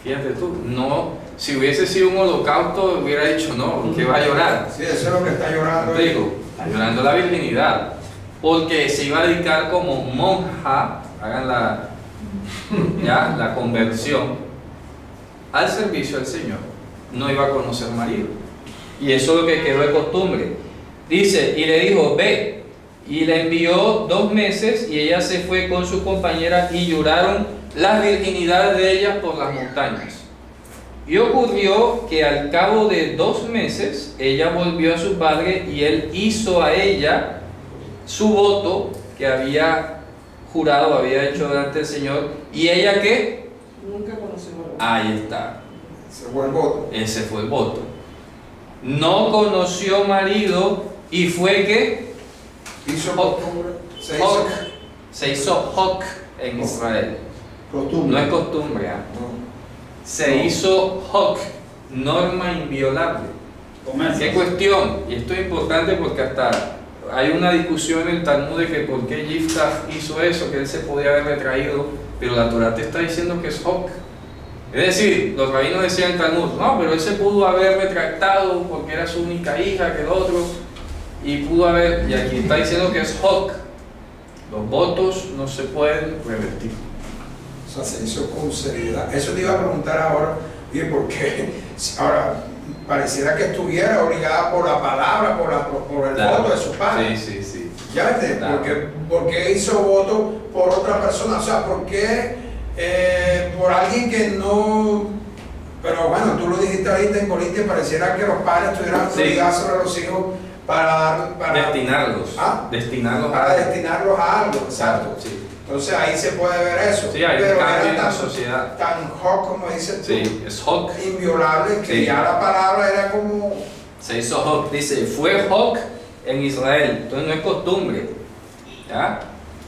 Fíjate tú, no, si hubiese sido un holocausto hubiera dicho no, ¿qué va a llorar? Sí, eso es lo que está llorando. Te digo, está llorando la virginidad, porque se iba a dedicar como monja, hagan la conversión, al servicio del Señor. No iba a conocer marido. Y eso es lo que quedó de costumbre. Dice, y le dijo: ve. Y le envió 2 meses y ella se fue con su compañera y lloraron las virginidades de ellas por las montañas. Y ocurrió que al cabo de 2 meses ella volvió a su padre y él hizo a ella su voto que había jurado, había hecho delante del Señor. ¿Y ella qué? Nunca conoció Ahí está. Se fue el voto. Ese fue el voto. No conoció marido y fue que Hizo Hok. costumbre. Se hizo Hok en Israel. Costumbre. No es costumbre, ¿ah? No. Se hizo Hok, norma inviolable. ¿Qué cuestión? Y esto es importante porque hasta hay una discusión en el Talmud de que por qué Yiftach hizo eso, que él se podía haber retraído, pero la Torah te está diciendo que es Hok. Es decir, los rabinos decían en el Talmud, no, pero él se pudo haber retractado porque era su única hija, que el otro, y pudo haber, y aquí está diciendo que es Hok. Los votos no se pueden revertir. O sea, se hizo con seriedad. Eso te iba a preguntar ahora, oye, ¿por qué? Ahora, pareciera que estuviera obligada por la palabra, por el Claro. voto de su padre. Sí, sí, sí. ¿Ya ves? Claro. ¿Por qué hizo voto por otra persona? O sea, ¿por qué por alguien que no... Pero bueno, tú lo dijiste ahorita en Corintios, pareciera que los padres tuvieran Sí. autoridad sobre los hijos para Destinarlos. ¿Ah? Destinarlos para a destinarlos a algo, exacto. Sí. Entonces ahí se puede ver eso. Sí, hay un pero cambio era en la tan, sociedad. tan hot como dices tú, Sí, es Hok. inviolable, que Sí. ya la palabra era como... Se hizo Hok, dice, fue Hok en Israel, entonces no es costumbre, ¿ya?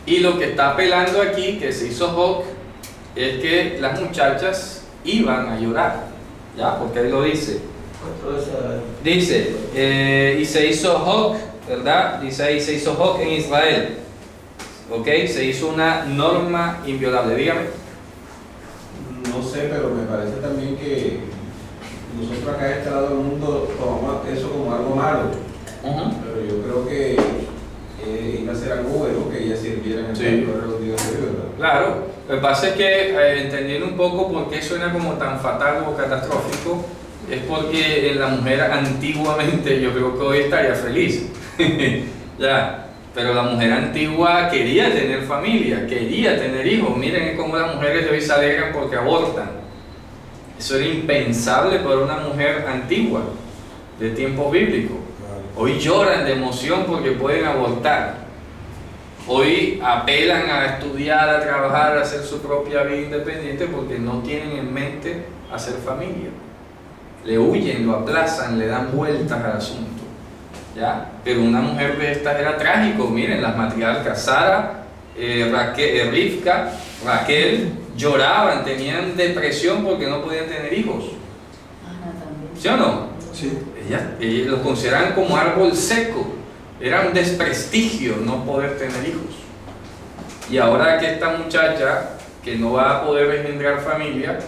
Y lo que está apelando aquí, que se hizo Hok, es que las muchachas iban a llorar, ¿ya? Porque ahí lo dice. Dice, y se hizo Hok, ¿verdad? Dice ahí, se hizo Hok en Israel, ¿ok? Se hizo una norma inviolable, dígame. No sé, pero me parece también que nosotros acá de este lado del mundo tomamos eso como algo malo. Pero yo creo que iba a ser algo bueno que ellas sirvieran en Sí. el pueblo de los dioses, ¿verdad? Claro, lo que pasa es que entendiendo un poco por qué suena como tan fatal o catastrófico, es porque en la mujer antiguamente, yo creo que hoy estaría feliz, ya, pero la mujer antigua quería tener familia, quería tener hijos. Miren cómo las mujeres de hoy se alegran porque abortan. Eso era impensable para una mujer antigua, de tiempos bíblicos. Hoy lloran de emoción porque pueden abortar. Hoy apelan a estudiar, a trabajar, a hacer su propia vida independiente porque no tienen en mente hacer familia. Le huyen, lo aplazan, le dan vueltas al asunto, ¿ya? Pero una mujer de estas era trágico. Miren, las matriarcas Sara, Rivka, Raquel lloraban, tenían depresión porque no podían tener hijos. ¿Sí o no? Sí. Ellos lo consideraban como árbol seco, era un desprestigio no poder tener hijos. Y ahora que esta muchacha que no va a poder engendrar familia,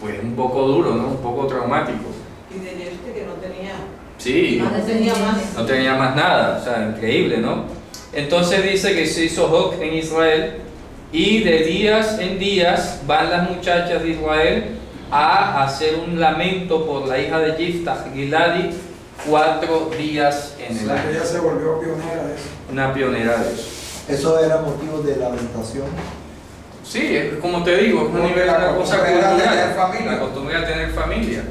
pues es un poco duro, ¿no? Un poco traumático. Y de este que no tenía, Sí, no tenía más. no tenía más nada, o sea, increíble, ¿no? Entonces dice que se hizo Hok en Israel y de días en días van las muchachas de Israel a hacer un lamento por la hija de Yiftach, Giladi, 4 días en O el sea, que año. ella se volvió pionera de eso. Una pionera de eso. Eso era motivo de lamentación. Sí, es como te digo, es un nivel de una cosa costumbre era cultural. tener familia. La costumbre era tener familia.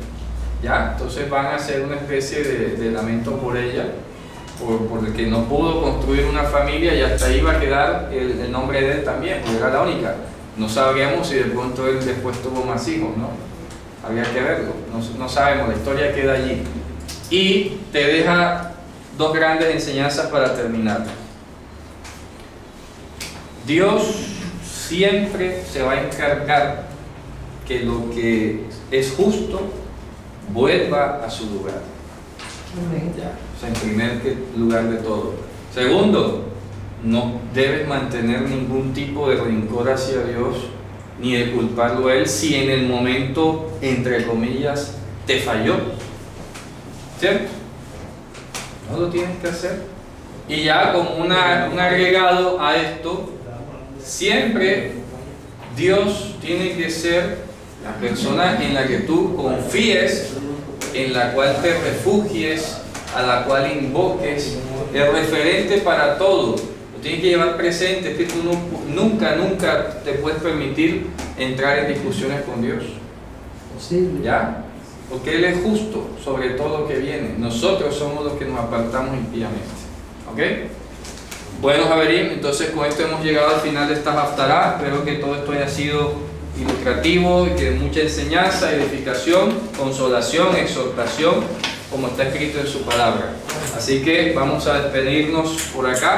¿Ya? Entonces van a hacer una especie de lamento por ella, por el que no pudo construir una familia, y hasta ahí va a quedar el nombre de él también, porque era la única. No sabríamos si de pronto él después tuvo más hijos, ¿no? Habría que verlo, no sabemos, la historia queda allí. Y te deja dos grandes enseñanzas para terminar. Dios siempre se va a encargar que lo que es justo vuelva a su lugar. Ya, o sea, en primer lugar de todo. Segundo, no debes mantener ningún tipo de rencor hacia Dios ni de culparlo a Él si en el momento, entre comillas, te falló. ¿Cierto? No lo tienes que hacer. Y ya como un agregado a esto, siempre Dios tiene que ser la persona en la que tú confíes, en la cual te refugies, a la cual invoques, el referente para todo. Lo tienes que llevar presente, es que tú nunca te puedes permitir entrar en discusiones con Dios. Posible. ¿Ya? Porque Él es justo sobre todo lo que viene. Nosotros somos los que nos apartamos impíamente. ¿Ok? Bueno, Javerín, entonces con esto hemos llegado al final de esta Haftará. Espero que todo esto haya sido ilustrativo y de mucha enseñanza, edificación, consolación, exhortación, como está escrito en su palabra. Así que vamos a despedirnos por acá.